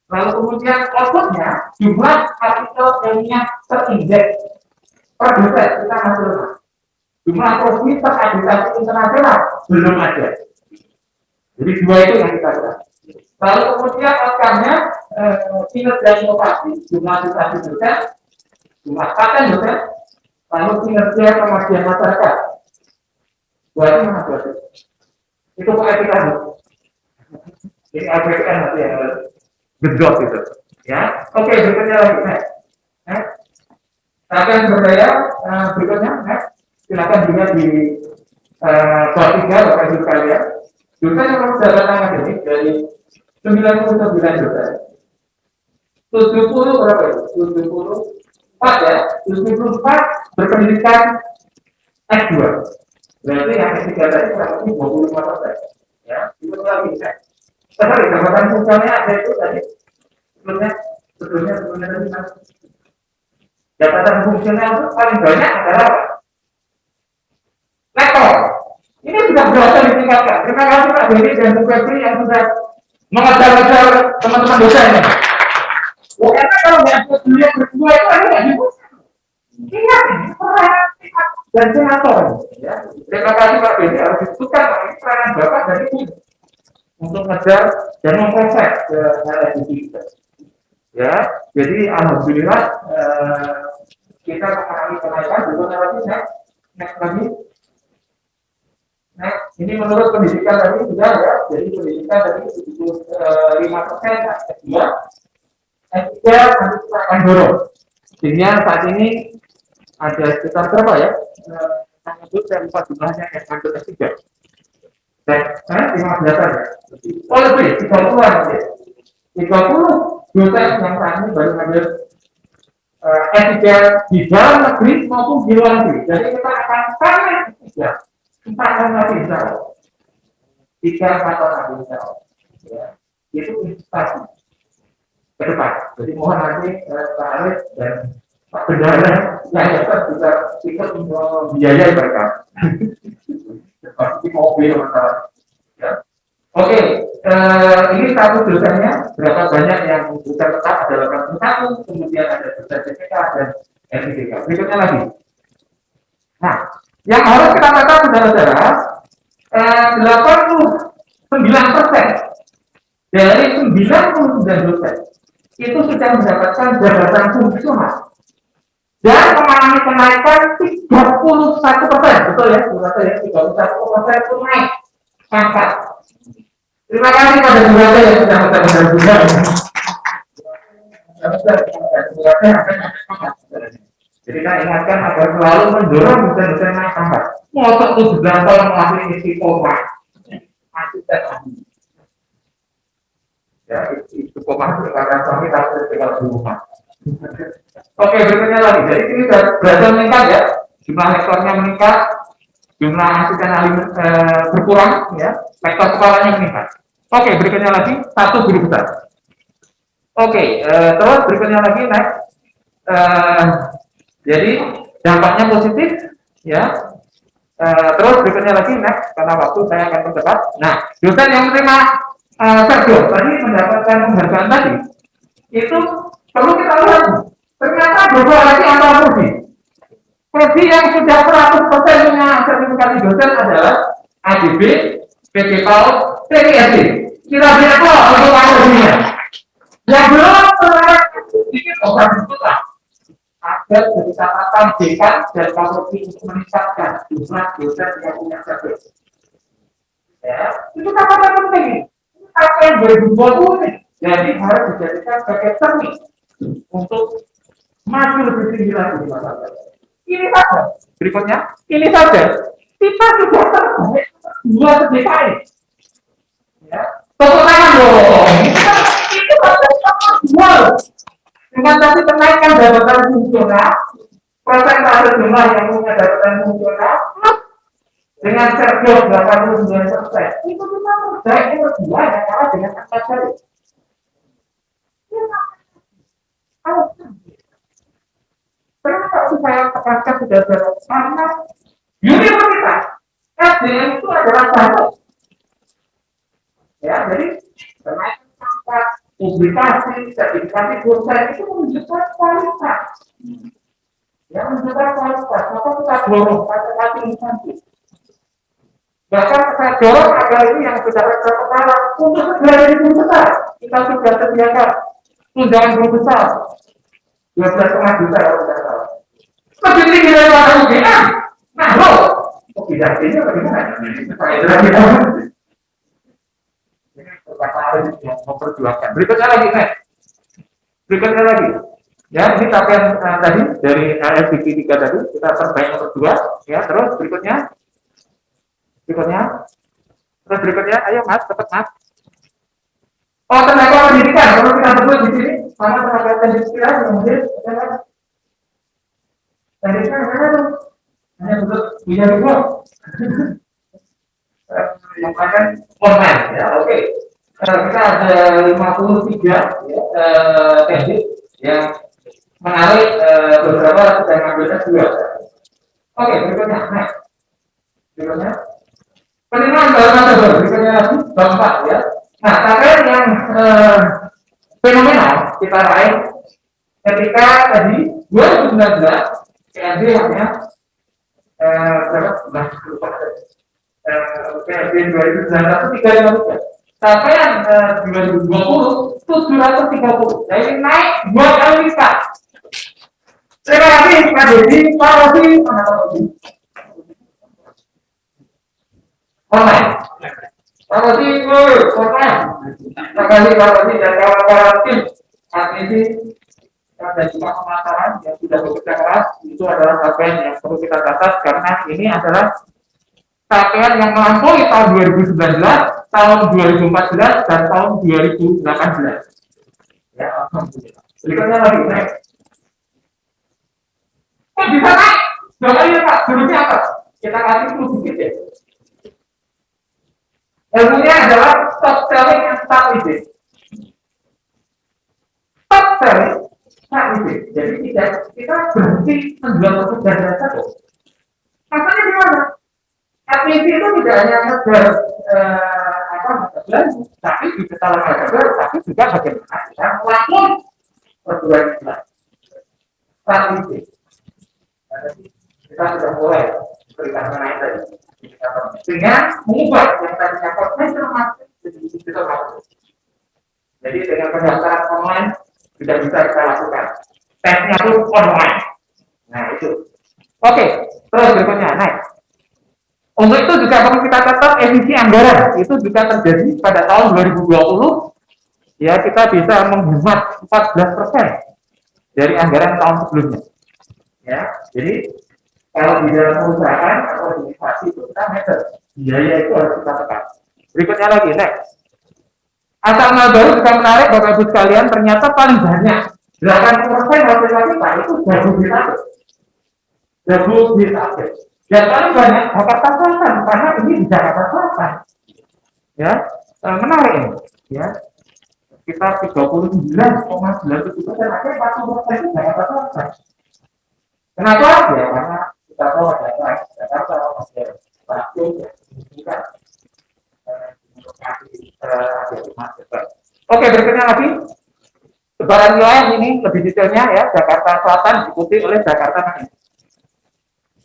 Lalu kemudian outputnya jumlah artikel ilmiah terindeks per dosen kita masih lemah. Jumlah prodi terakreditasi internasional belum ada. Jadi dua itu yang kita lihat. Lalu kemudian outcome-nya kinerja inovasi, jumlah citasi dosen, jumlah paten dosen, lalu kinerja kemajuan masyarakat. Dua itu mana dua itu? Itu kok etika bu? Ini LPPN nanti yang gedot itu. Ya, oke berikutnya lagi. Akan berdaya berikutnya. Silakan juga di bab 3 Bapak Ibu sekalian. Dosen yang menjabat akademik dari 99 dosen. 70 berapa itu? 74 ya. 74 berpendidikan S2. Berarti yang S3 tadi kurang lebih 25%. Ya, itu lagi kan. Tadi jabatan fungsinya ada itu tadi. Sebelumnya tadi Mas. Jabatan fungsional itu paling banyak adalah lektor. Ini sudah berhasil ditingkatkan. Terima kasih Pak Beni dan Bu Febri yang sudah mengajar-ajar teman-teman dosen ini. Karena kalau nggak beliau berdua itu ada nggak dibuka. Ingat ini peran dan senator. Ya. Terima kasih Pak Beni harus disebutkan ini peranan Bapak dan Ibu untuk mengajar dan memproses ke LSD kita. Ya, jadi alhamdulillah kita mengalami kenaikan juga lagi next lagi. Nah, ini menurut pendidikan tadi sudah ya, jadi pendidikan tadi 75% S2, S3 nanti kita akan dorong. Sehingga saat ini ada sekitar berapa ya? Saya lupa jumlahnya yang lanjut S3. Dan 15 ya. Oh lebih, 30-an ya. 30 dosen yang saat ini baru ngambil S3 di dalam negeri maupun di luar negeri. Jadi kita akan panen S3. 4 tahun lagi insya Allah. 3 tahun lagi insya Allah. Ya, itu investasi ke depan. Jadi mohon nanti Pak Arif dan Pak Bendara yang dapat juga ikut membiayai mereka. Seperti mobil atau ya. Oke, ini satu dosennya, berapa banyak yang bukan tetap ada 81, kemudian ada dosen CPK dan SIPK. Berikutnya lagi. Nah, yang harus kita katakan saudara-saudara, 89% dari 99 dosen itu sudah mendapatkan jabatan fungsional dan mengalami kenaikan 31%, betul ya, ya 31% itu naik pangkat. Terima kasih pada saudara yang sudah benar-benar jadi kita ingatkan agar selalu mendorong dosen-dosen naik pangkat. Motor 17 tahun melalui misi koma, masih terjadi. Ya, itu koma karena kami harus tinggal di rumah. Oke, berikutnya lagi. Jadi ini sudah berhasil meningkat ya, jumlah lektornya meningkat, jumlah asisten ahli berkurang, ya, lektor kepalanya meningkat. Oke, berikutnya lagi satu guru besar. Oke, terus berikutnya lagi next. Jadi dampaknya positif, ya. Terus berikutnya lagi next, karena waktu saya akan percepat. Nah, dosen yang menerima sergio tadi mendapatkan penghargaan tadi, itu perlu kita lihat. Ternyata beberapa lagi antara prodi yang sudah 100% punya sertifikasi dosen adalah ADB, PT PAUD, TNISD. Kira-kira apa untuk prodinya? Yang belum terlalu sedikit obat lah. Agar jadi catatan dekan dan prodi untuk meningkatkan jumlah dosen yang punya sertifikasi. Ya, itu catatan penting. Apa yang 2020 ini? Jadi harus dijadikan sebagai cermin untuk maju lebih tinggi lagi di masa depan. Ini saja. Berikutnya, ini saja. Kita sudah terbaik 2 DKI. Ya, tepuk tangan dong. Itu baru 2. Dengan tadi kenaikan jabatan fungsional, persentase jumlah yang punya jabatan fungsional, dengan sergio 89%. Itu kita terbaik yang kedua yang kalah dengan angka tadi. Kenapa saya tekankan sudah karena universitas SDM itu adalah satu. Ya, jadi kenaikan angka publikasi, sertifikasi dosen itu menunjukkan kualitas. Ya, menunjukkan kualitas. Maka kita dorong kualitas instansi. Bahkan kita dorong agar ini yang sudah rektor kepala untuk segera besar. Kita sudah sediakan tunjangan guru besar 12,5 juta kalau tidak salah. Lebih tinggi daripada UGM. Nah, loh, kok tidak tinggi bagaimana? Saya lagi ini beberapa hari yang memperjuangkan. Berikutnya lagi, next. Berikutnya lagi. Ya, ini capaian tadi dari SDG 3 tadi kita terbaik nomor 2. Ya, terus berikutnya. Terus berikutnya, ayo Mas, cepat Mas. Oh, tenaga pendidikan, kalau kita sebut di sini, sama tenaga pendidikan, kemudian, pendidikan mana tuh? Hanya untuk punya dua. Yang akan online, ya, oke. Kita ada 53 teknik yang menarik beberapa sedang mengambil S2. Oke, berikutnya, next. Berikutnya. Penerimaan baru berikutnya lagi, bab 4 ya. Nah, capaian yang fenomenal kita raih ketika tadi 2019 PNB hanya berapa? PNB 2019 itu 353. Capaian 2020 730. Jadi naik 2 kali lipat. Terima kasih Pak Dedi, Pak Rosi, Pak Rosi. Online. Pak Rosi, online. Terima kasih Pak Rosi dan kawan-kawan tim admisi dan juga pemasaran yang sudah bekerja keras. Itu adalah capaian yang perlu kita catat karena ini adalah capaian yang melampaui tahun 2019, tahun 2014 dan tahun 2018. Ya, alhamdulillah. Berikutnya lagi, next. Bisa naik? Jangan lihat Pak, dulunya apa? Kita kasih 10 sedikit ya. Ilmunya adalah stop selling and start living. Stop selling, start living. Jadi tidak kita berhenti menjual produk dan satu. Maksudnya gimana? FPV itu tidak hanya sekedar belanja, tapi juga salah harga, tapi juga bagaimana kita melakukan perbuatan Islam. Start living. Kita sudah mulai berikan kenaikan dengan mengubah yang tadinya konvensional jadi digital marketing. Jadi dengan pendaftaran online sudah bisa kita lakukan. Tesnya itu online. Nah itu. Oke, terus berikutnya next. Untuk itu juga perlu kita catat efisi anggaran. Itu juga terjadi pada tahun 2020. Ya kita bisa menghemat 14% dari anggaran tahun sebelumnya. Ya, jadi kalau di dalam perusahaan atau organisasi itu kita meter biaya itu harus kita tekan. Berikutnya lagi, next. Asal baru juga menarik Bapak Ibu sekalian, ternyata paling banyak 80% mahasiswa kita itu Jabodetabek. Jabodetabek. Dan paling banyak Jakarta Selatan karena ini di Jakarta Selatan. Ya, menarik ini. Ya, kita 39,97% aja 40% itu Jakarta Selatan. Kenapa? Ya karena kita tahu ada Jakarta, ada Bandung, ya, Oke, berikutnya lagi. Sebaran wilayah ini lebih detailnya ya, Jakarta Selatan diikuti oleh Jakarta Tengah.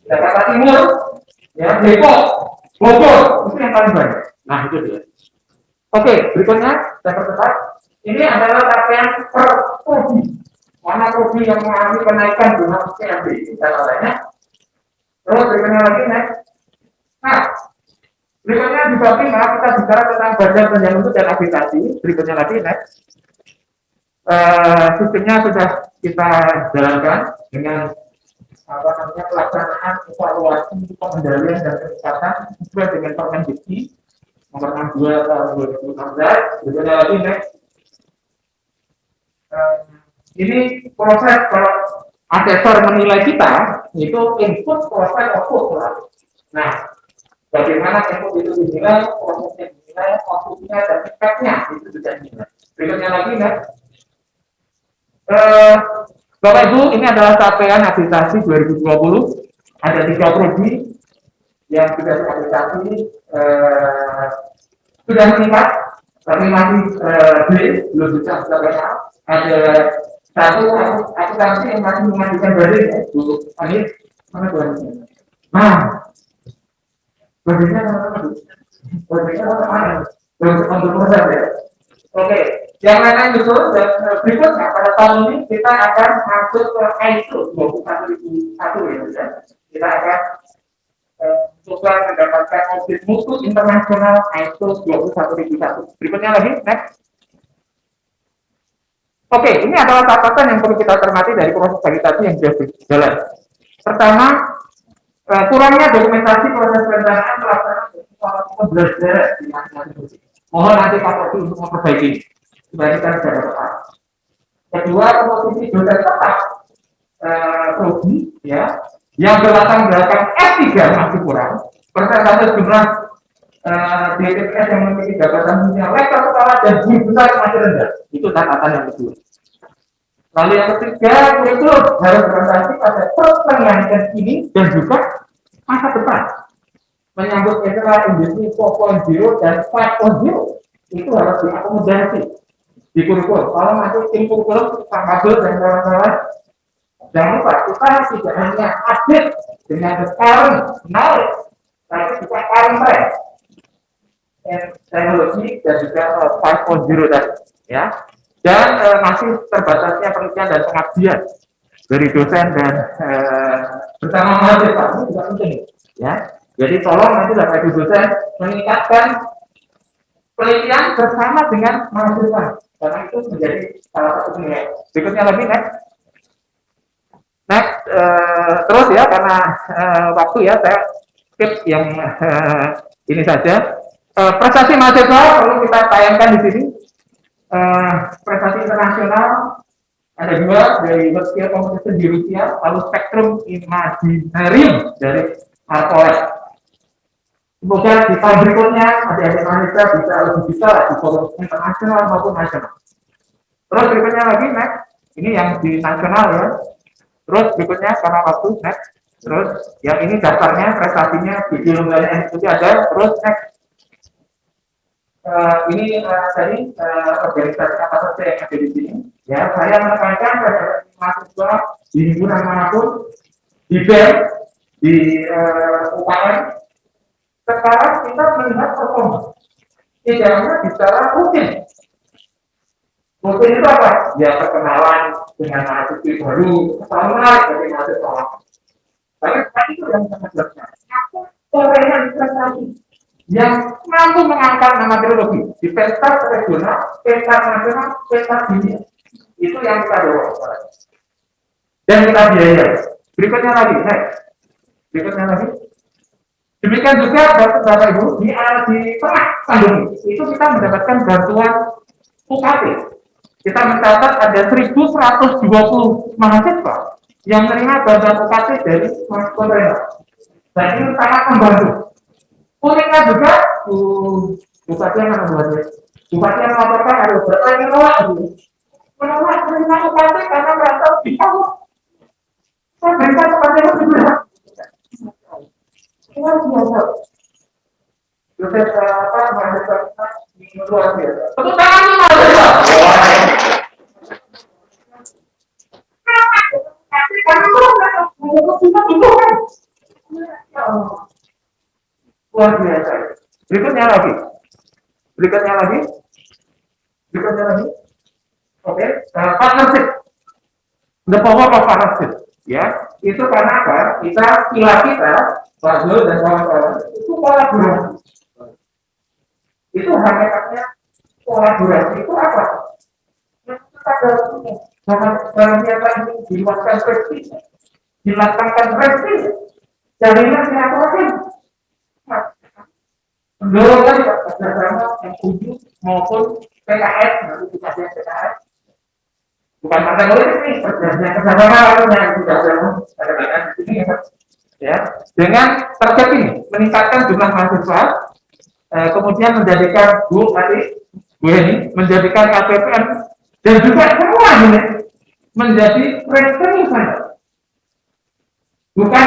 Jakarta Timur, ya, Depok, Bogor, itu yang paling banyak. Nah, itu dia. Oke, berikutnya saya percepat. Ini adalah capaian per prodi. Mana prodi yang mengalami kenaikan jumlah PNB dan lainnya. Terus berikutnya lagi next. Nah, berikutnya di bab 5 kita bicara tentang badan penjamin dan aplikasi. Berikutnya lagi next. Sistemnya sudah kita jalankan dengan pelaksanaan evaluasi pengendalian dan peningkatan sesuai dengan Permendikti nomor 62 tahun 2016. Berikutnya lagi next. Ini proses kalau asesor menilai kita itu input, proses, output. Nah, bagaimana input itu dinilai, prosesnya dinilai, outputnya dan efeknya itu juga dinilai. Berikutnya lagi next. Bapak Ibu, ini adalah capaian akreditasi 2020. Ada 3 prodi yang sudah diakreditasi, sudah meningkat, tapi masih belum bisa mencapai. Ada satu akreditasi yang masih mengajukan banding, ya, Bu Anit, mana bandingnya? Nah, bandingnya mana? Bandingnya mana? Untuk proses ya. Oke. Yang lain itu dan berikutnya pada tahun ini kita akan masuk ke ISO 21001 ya. Kita akan coba mendapatkan audit mutu internasional ISO 21001. Berikutnya lagi next. Oke, ini adalah catatan yang perlu kita cermati dari proses akreditasi yang sudah berjalan. Pertama, kurangnya dokumentasi proses perencanaan pelaksanaan belajar di masing-masing. Mohon nanti Pak Prodi untuk memperbaiki supaya kita bisa tepat. Kedua, komposisi dosen tetap prodi ya yang berlatar belakang S3 masih kurang. Persentase jumlah DPS yang memiliki jabatan punya lektor kepala dan guru besar masih rendah. Itu catatan yang kedua. Lalu yang ketiga, itu harus berorientasi pada pertengahan ini dan juga masa depan. Menyambut era industri 4.0 dan 5.0 itu harus diakomodasi di kurikulum. Kalau masuk tim kurikulum Pak Kabel dan kawan-kawan, jangan lupa kita tidak hanya update dengan the current knowledge, tapi juga current trend teknologi dan juga 5.0 tadi, ya. Dan masih terbatasnya penelitian dan pengabdian dari dosen dan bersama mahasiswa ini juga penting, ya. Jadi tolong nanti Bapak Ibu dosen meningkatkan penelitian bersama dengan mahasiswa karena itu menjadi salah satu nilai. Berikutnya lagi next. Terus ya karena waktu ya saya skip yang ini saja. Prestasi mahasiswa perlu kita tayangkan di sini. Prestasi internasional ada 2 dari World Scale Competition di Rusia, lalu Spectrum Imaginarium dari Markolet. Semoga di tahun berikutnya adik-adik mahasiswa bisa lebih bisa di forum internasional maupun nasional. Terus berikutnya lagi next, ini yang di nasional ya. Terus berikutnya karena waktu next. Terus yang ini daftarnya prestasinya di lembaga yang itu ada. Terus next. Ini tadi organisasi apa saja yang ada di sini. Ya, saya menekankan pada mahasiswa di himpunan manapun, di BEM, di UKM. Sekarang kita melihat performa. Tidaknya bicara rutin. Rutin itu apa? Ya perkenalan dengan mahasiswa baru, selalu menarik dari mahasiswa. Tapi itu yang sangat besar. Korea prestasi yang mampu mengangkat nama trilogi di pentas regional, pentas nasional, pentas dunia. Itu yang kita dorong. Dan kita biayai. Berikutnya lagi, next. Berikutnya lagi. Demikian juga Bapak Ibu di tengah pandemi itu kita mendapatkan bantuan UKT. Kita mencatat ada 1.120 mahasiswa yang menerima bantuan UKT dari pemerintah. Dan ini sangat membantu. Uniknya juga Bupati yang mana Bupati yang melaporkan ada beberapa yang menolak menerima UKT karena merasa bisa. Saya berikan kepada yang berbeda. Luar biasa. Proses apa mahasiswa luar biasa. Tepuk tangan nih mahasiswa. Luar biasa. Berikutnya lagi. Oke, partnership. The power of partnership. Ya, itu karena apa? Kita Pak Zul dan kawan-kawan itu kolaborasi. Itu hakikatnya kolaborasi itu apa? Kita dalam siapa ini dilakukan prestis, jadinya silaturahim. Mendorong tadi kerjasama MUU maupun PKS, nanti kita lihat PKS. Bukan partai politik nih, kerjasama yang tidak ada di sini ya. Dengan target ini meningkatkan jumlah mahasiswa, kemudian menjadikan Bu ini menjadikan KPPM dan juga semua ini menjadi revenue center, bukan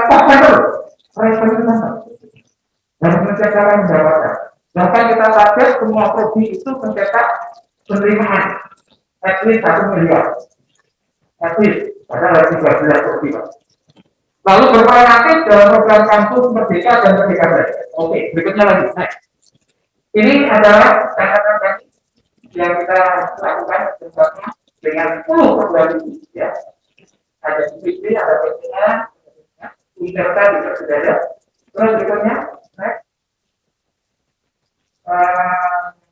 center, revenue center dan pencekalan jabatan. Bahkan kita target semua prodi itu mencetak penerimaan at least 1 miliar, at least ada lagi 12 prodi. Lalu berperan aktif dalam program kampus Merdeka dan Merdeka Belajar. Oke, berikutnya lagi. Next. Ini adalah catatan kami yang kita lakukan bersama dengan 10 program ini. Ya. Ada CPD, ada PTA, Interta juga sudah ada. Terus berikutnya, next.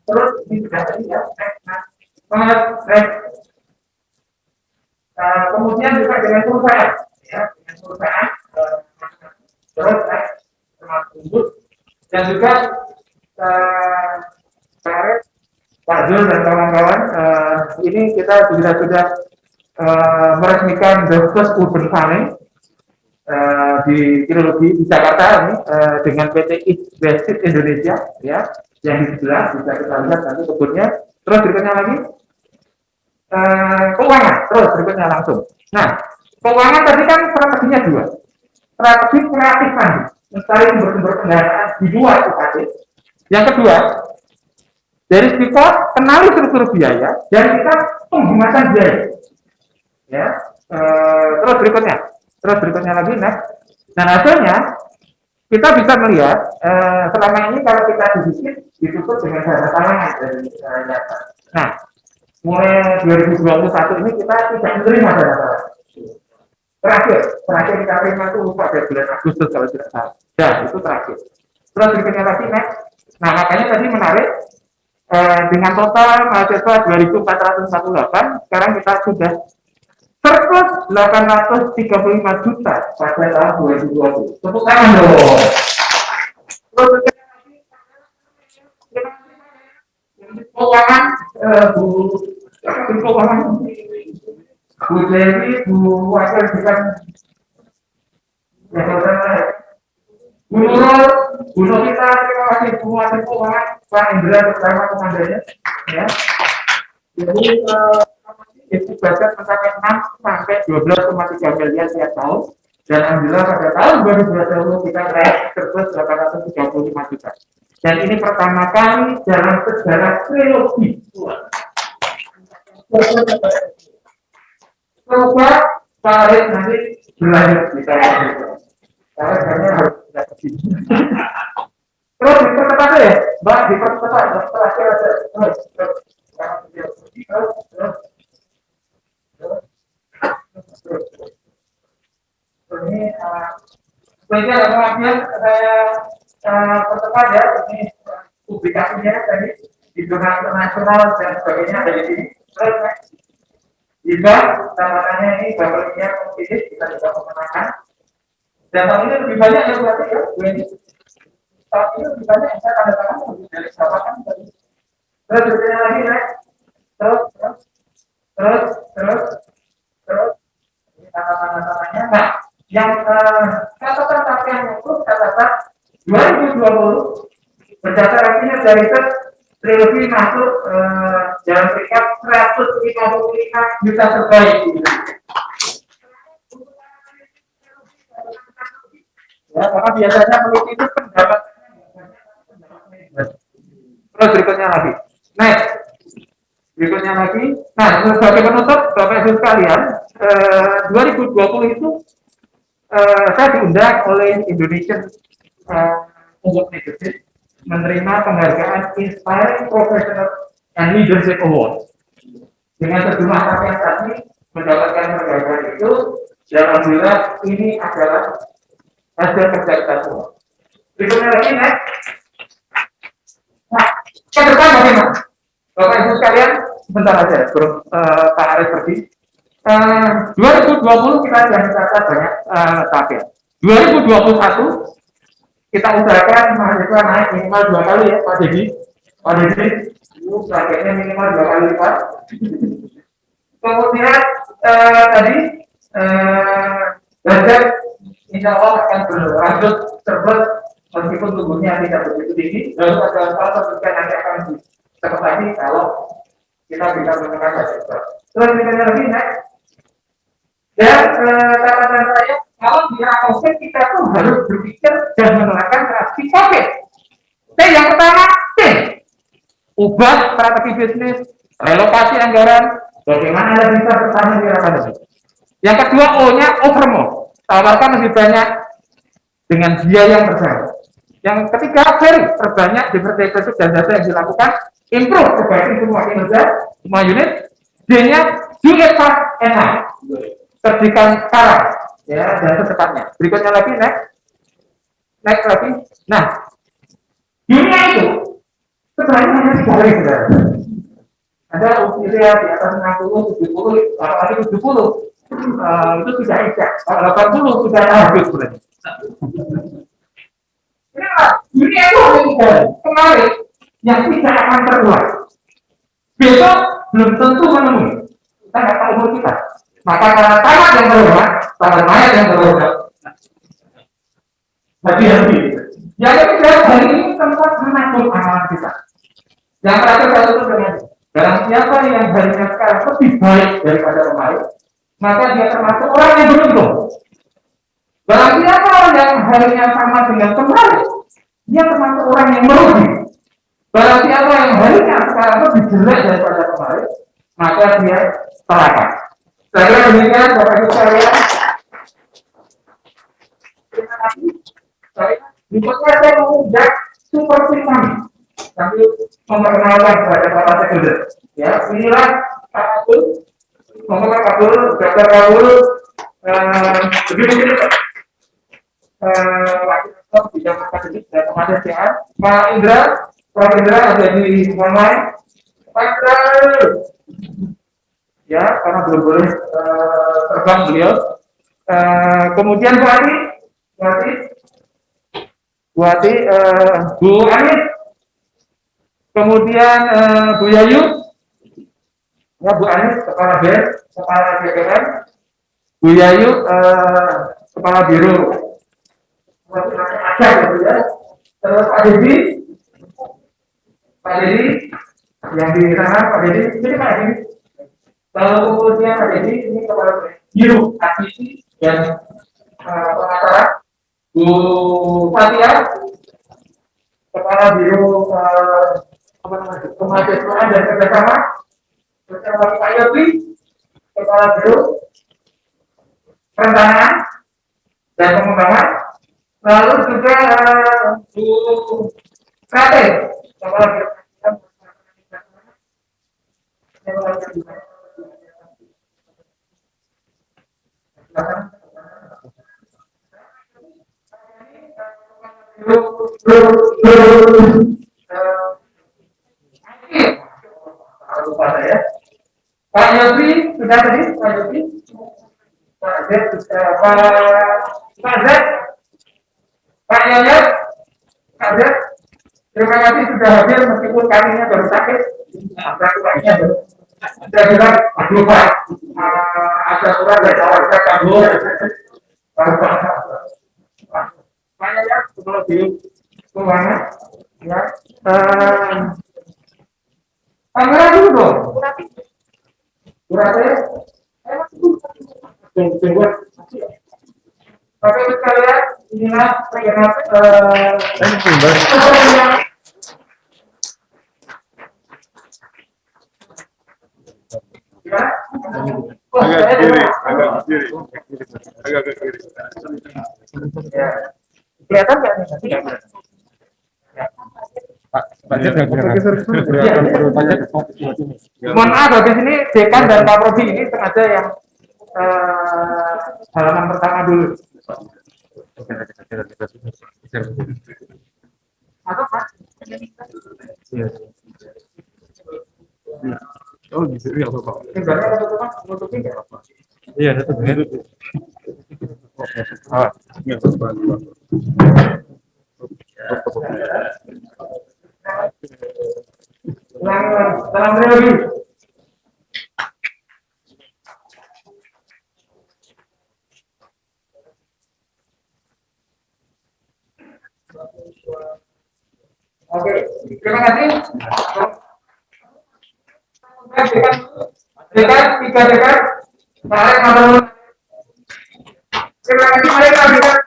Terus ini sudah tadi ya. Next. Kemudian juga dengan perusahaan. Ya, dengan perusahaan terus termasuk dan juga Pak Zul dan kawan-kawan ini kita sudah meresmikan the first urban farming di Trilogi di Jakarta ini dengan PT East West Indonesia ya yang di sebelah bisa kita lihat nanti kebunnya. Terus berikutnya lagi keuangan, terus berikutnya langsung. Nah, keuangan tadi kan strateginya 2. Strategi kreatif tadi, mencari sumber-sumber pendanaan di luar UKT. Yang kedua, dari kita kenali struktur biaya dan kita penggunaan biaya. Ya, terus berikutnya lagi, next. Dan hasilnya kita bisa melihat selama ini kalau kita defisit ditutup dengan dana talangan dari nyata. Nah, mulai 2021 ini kita tidak menerima dana talangan. Terakhir kita terima itu pada bulan Agustus kalau tidak salah. Ya, itu terakhir. Terus berikutnya lagi next. Nah, makanya tadi menarik dengan total mahasiswa 2.448, sekarang kita sudah surplus 835 juta pada tahun 2020. Tepuk tangan dong. Terus berikutnya lagi keuangan Bu Dewi, Bu Wakil Dekan, Bu Nurul, Bu Novita, terima kasih Bu Matiku, Pak Indra bersama komandannya. Ya. Jadi itu budget mencapai 6 sampai 12,3 miliar tiap tahun. Dan alhamdulillah pada tahun 2020 kita meraih surplus 835 juta. Dan ini pertama kali dalam sejarah trilogi. Coba Pak Arif nanti berlanjut di saya. Karena harus tidak begini. Terus dipercepat ya, Mbak, dipercepat. Terakhir ada. Ini sebenarnya kemudian saya percepat ya, ini publikasinya tadi di jurnal internasional dan sebagainya ada di sini. Terus juga tamatannya ini bapernya optimis kita juga memenangkan. Dan tahun ini lebih banyak yang berarti ya, ini tahun ini lebih banyak yang saya tanda tangan lebih dari berapa kan tadi. Terus berikutnya lagi ya, terus ini tanda-tandanya. Nah, yang catatan capaian itu catatan 2020 berdasarkan kinerja riset trilogi masuk dalam peringkat 155 juta terbaik. Ya, karena biasanya peneliti itu pendapatannya. Terus berikutnya lagi. Next. Berikutnya lagi. Nah, sebagai penutup, Bapak Ibu sekalian, 2020 itu saya diundang oleh Indonesian Leadership menerima penghargaan Inspiring Professional and Leadership Award. Dengan sejumlah capaian tadi mendapatkan penghargaan itu, dan alhamdulillah ini adalah hasil kerja kita semua. Berikutnya lagi, next. Nah, ke depan bagaimana? Bapak Ibu sekalian, sebentar aja, Pak Arif pergi. 2020 kita sudah mencatat banyak capaian. 2021 kita usahakan mahasiswa naik minimal 2 kali ya, Pak Dedi. Pak Dedi, targetnya minimal 2 kali lipat. Kemudian tadi budget insya Allah akan berlanjut surplus meskipun tumbuhnya tidak begitu tinggi. Lalu ada salah satu nanti akan disertai kalau kita bisa menekan budget. Terus kita lagi next. Dan catatan saya, kalau di AOC kita tuh harus berpikir dan menerapkan strategi COVID. Yang pertama, ubah strategi bisnis, relokasi anggaran, bagaimana Anda bisa bertahan di era pandemi. Yang kedua, O-nya overmore, tawarkan lebih banyak dengan biaya yang terjangkau. Yang ketiga, perbanyak diversifikasi dan data yang dilakukan, improve perbaiki semua kinerja, semua unit. D-nya, do it fast and now. Kerjakan sekarang, ya, dan secepatnya. Berikutnya lagi, next lagi. Nah, dunia itu sebenarnya hanya 3 hari, saudara. Ada usia di atas 60, 70, apalagi 70, itu tidak exact. Kalau 80 sudah habis sebenarnya. Dunia itu hanya 3 hari. Kemarin yang tidak akan terulang. Besok belum tentu menemui. Kita nggak tahu umur kita. Maka karena tamat yang terhormat, tamat mayat yang terhormat. Hati-hati. Yang ketiga, hari ini tempat menanggung amalan kita. Yang terakhir saya tutup dengan barang siapa yang harinya sekarang lebih baik daripada kemarin, maka dia termasuk orang yang beruntung. Barang siapa yang harinya sama dengan kemarin, dia termasuk orang yang merugi. Barang siapa yang harinya sekarang lebih jelek daripada kemarin, maka dia celaka. Saya demikian Bapak Ibu sekalian. Terima kasih. Berikutnya saya mengundang super tim kami. Kami memperkenalkan kepada Bapak Sekda. Ya, inilah Pak Abdul, Muhammad Abdul, Dr. Abdul, begitu. Wakil bidang akademik dan kemanusiaan. Pak Indra, Prof. Indra ada di online. Pak Indra. Ya, karena belum boleh terbang beliau. Kemudian Bu Anis, kemudian Bu Yayu, ya Bu Anis kepala BEM, kepala BPM, Bu Yayu kepala biro, ada gitu ya. Terus Pak Dedi yang di sana, Pak Dedi, ini Pak Dedi. Kemudian Pak Dedi ini kepala biru aktivis dan pengacara, Bu Fatia, kepala biro kemahasiswaan dan kerjasama, bersama Pak Yopi, kepala biro perencanaan dan pengembangan, lalu juga Bu Kate, kepala biro Pak Yopi sudah tadi, Pak Yopi, Pak Z, Pak Yoyot, Pak Z, terima kasih sudah hadir meskipun kalinya baru sakit. Saya bilang, aduh Pak, ada surat dari warga kamu. Pak Yoyot, kalau di keuangan, ya, kamera dulu dong. Kurang Oke, sekalian, inilah Agak kiri. kelihatan nggak nih? Mohon maaf, habis ini dekan dan kaprodi ini sengaja yang halaman pertama dulu. Atau Pak? Oh, gitu ya Pak. Nutupin nggak apa? Iya, itu. Dalam teori. Oke, terima kasih. Dekan. Tarik nomor. Terima kasih mereka dekan.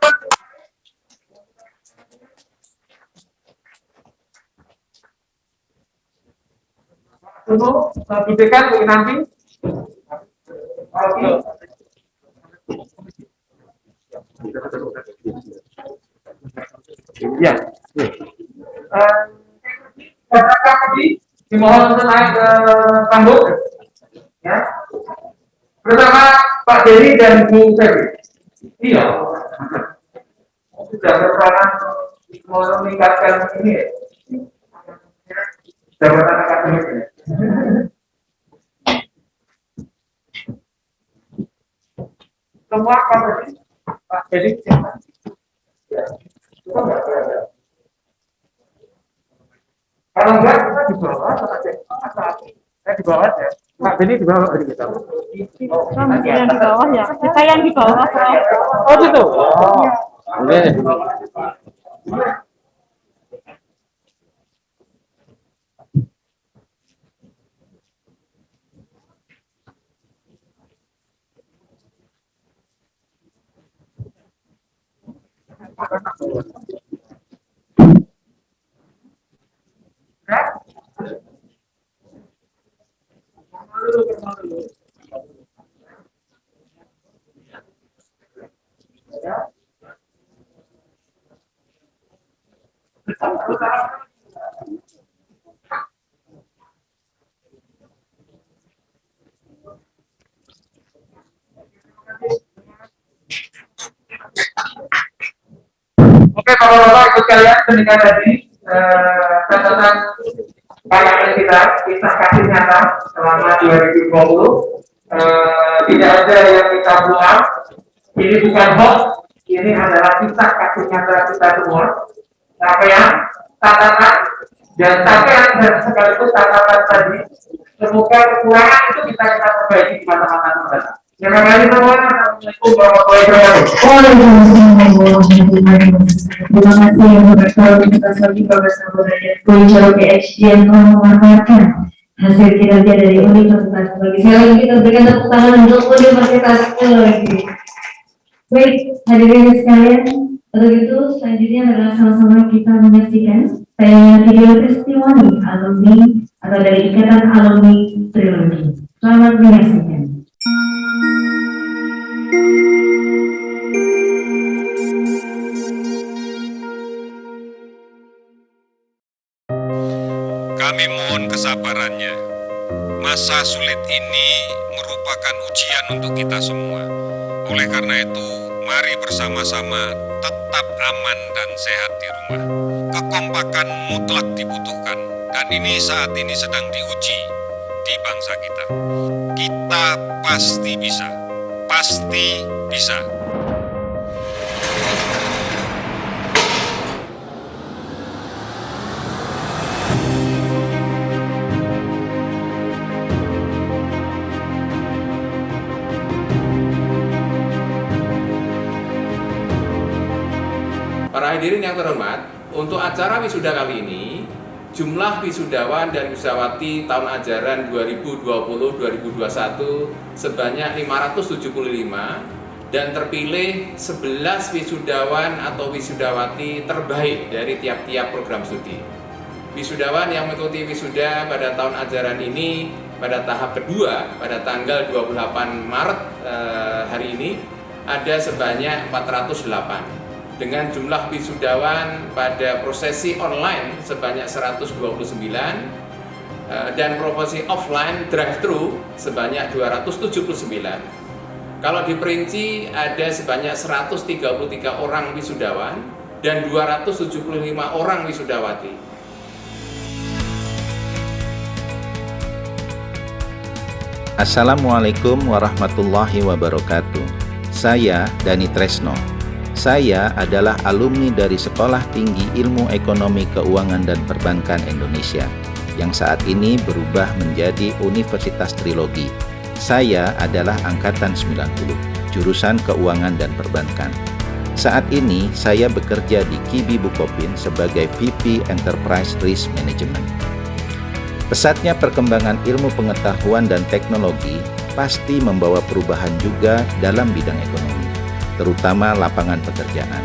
Tunggu, dekan nanti. Oke. Ya. Dimohon untuk naik ke panggung, ya. Bersama Pak Dedi dan Bu Ferry. Iya. Sudah berperan meningkatkan ini, ya. Jabatan akademik ini. Semua Pak Dedi. Ya. Kalau enggak kita di bawah saya di bawah ya. Pak Beni di bawah aja kita. Kamu yang di bawah ya? Kita yang di bawah. Oh gitu. Boleh. Oke, Bapak-bapak ikut kalian demikian tadi catatan kayak kita kisah kasih nyata selama 2020. Tidak ada yang kita buang. Ini bukan hoax, ini adalah kisah kasih nyata kita semua. Capaian, catatan, dan capaian dan sekaligus catatan tadi. Semoga kekurangan itu kita perbaiki di masa-masa mendatang. Terima kasih semua. Assalamualaikum warahmatullahi wabarakatuh. Terima kasih yang berkata kita lagi bersama dengan Kuliah PhD yang memanfaatkan hasil kinerja dari Universitas Teknologi. Sekali lagi kita berikan tepuk tangan untuk Universitas Teknologi. Baik, hadirin sekalian, untuk itu selanjutnya adalah sama-sama kita menyaksikan tayangan video testimoni alumni atau dari Ikatan Alumni Trilogi. Selamat menyaksikan. Kami mohon kesabarannya. Masa sulit ini merupakan ujian untuk kita semua. Oleh karena itu, mari bersama-sama tetap aman dan sehat di rumah. Kekompakan mutlak dibutuhkan, dan ini saat ini sedang diuji di bangsa kita. Kita pasti bisa, pasti bisa. Para hadirin yang terhormat, untuk acara wisuda kali ini, jumlah wisudawan dan wisudawati tahun ajaran 2020-2021 sebanyak 575 dan terpilih 11 wisudawan atau wisudawati terbaik dari tiap-tiap program studi. Wisudawan yang mengikuti wisuda pada tahun ajaran ini pada tahap kedua pada tanggal 28 Maret hari ini ada sebanyak 408. Dengan jumlah wisudawan pada prosesi online sebanyak 129 dan prosesi offline drive-thru sebanyak 279. Kalau diperinci ada sebanyak 133 orang wisudawan dan 275 orang wisudawati. Assalamualaikum warahmatullahi wabarakatuh. Saya Dani Tresno. Saya adalah alumni dari Sekolah Tinggi Ilmu Ekonomi Keuangan dan Perbankan Indonesia yang saat ini berubah menjadi Universitas Trilogi. Saya adalah angkatan 90, jurusan Keuangan dan Perbankan. Saat ini saya bekerja di Kibi Bukopin sebagai VP Enterprise Risk Management. Pesatnya perkembangan ilmu pengetahuan dan teknologi pasti membawa perubahan juga dalam bidang ekonomi, terutama lapangan pekerjaan.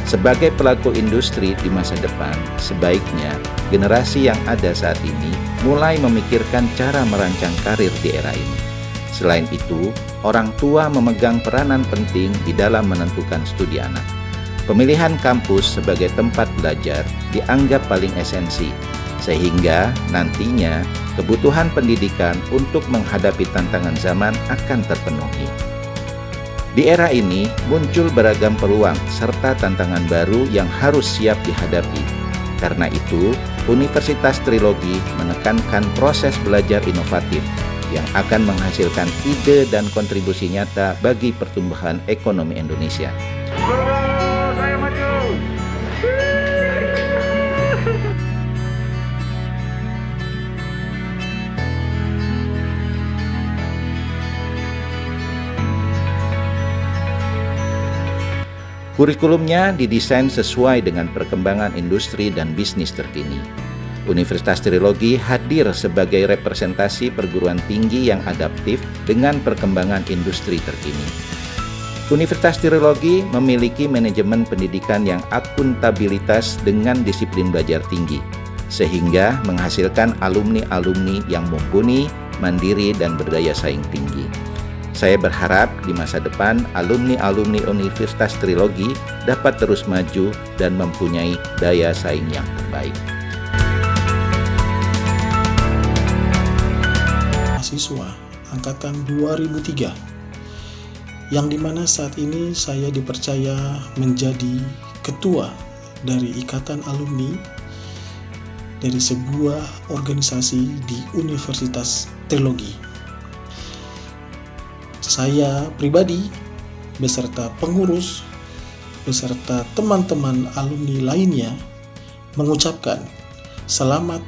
Sebagai pelaku industri di masa depan, sebaiknya generasi yang ada saat ini mulai memikirkan cara merancang karir di era ini. Selain itu, orang tua memegang peranan penting di dalam menentukan studi anak. Pemilihan kampus sebagai tempat belajar dianggap paling esensi, sehingga nantinya kebutuhan pendidikan untuk menghadapi tantangan zaman akan terpenuhi. Di era ini muncul beragam peluang serta tantangan baru yang harus siap dihadapi. Karena itu, Universitas Trilogi menekankan proses belajar inovatif yang akan menghasilkan ide dan kontribusi nyata bagi pertumbuhan ekonomi Indonesia. Kurikulumnya didesain sesuai dengan perkembangan industri dan bisnis terkini. Universitas Trilogi hadir sebagai representasi perguruan tinggi yang adaptif dengan perkembangan industri terkini. Universitas Trilogi memiliki manajemen pendidikan yang akuntabilitas dengan disiplin belajar tinggi, sehingga menghasilkan alumni-alumni yang mumpuni, mandiri, dan berdaya saing tinggi. Saya berharap di masa depan alumni-alumni Universitas Trilogi dapat terus maju dan mempunyai daya saing yang terbaik. Mahasiswa angkatan 2003 yang dimana saat ini saya dipercaya menjadi ketua dari Ikatan Alumni dari sebuah organisasi di Universitas Trilogi. Saya pribadi beserta pengurus beserta teman-teman alumni lainnya mengucapkan selamat